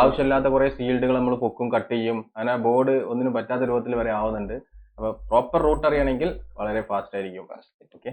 ആവശ്യമില്ലാത്ത കുറെ ഫീൽഡുകൾ നമ്മൾ പൊക്കും കട്ട് ചെയ്യും. അങ്ങനെ ബോർഡ് ഒന്നിനും പറ്റാത്ത രൂപത്തിൽ വരെ ആവുന്നുണ്ട്. അപ്പൊ പ്രോപ്പർ റൂട്ട് അറിയണമെങ്കിൽ വളരെ ഫാസ്റ്റ് ആയിരിക്കും. ഓക്കെ.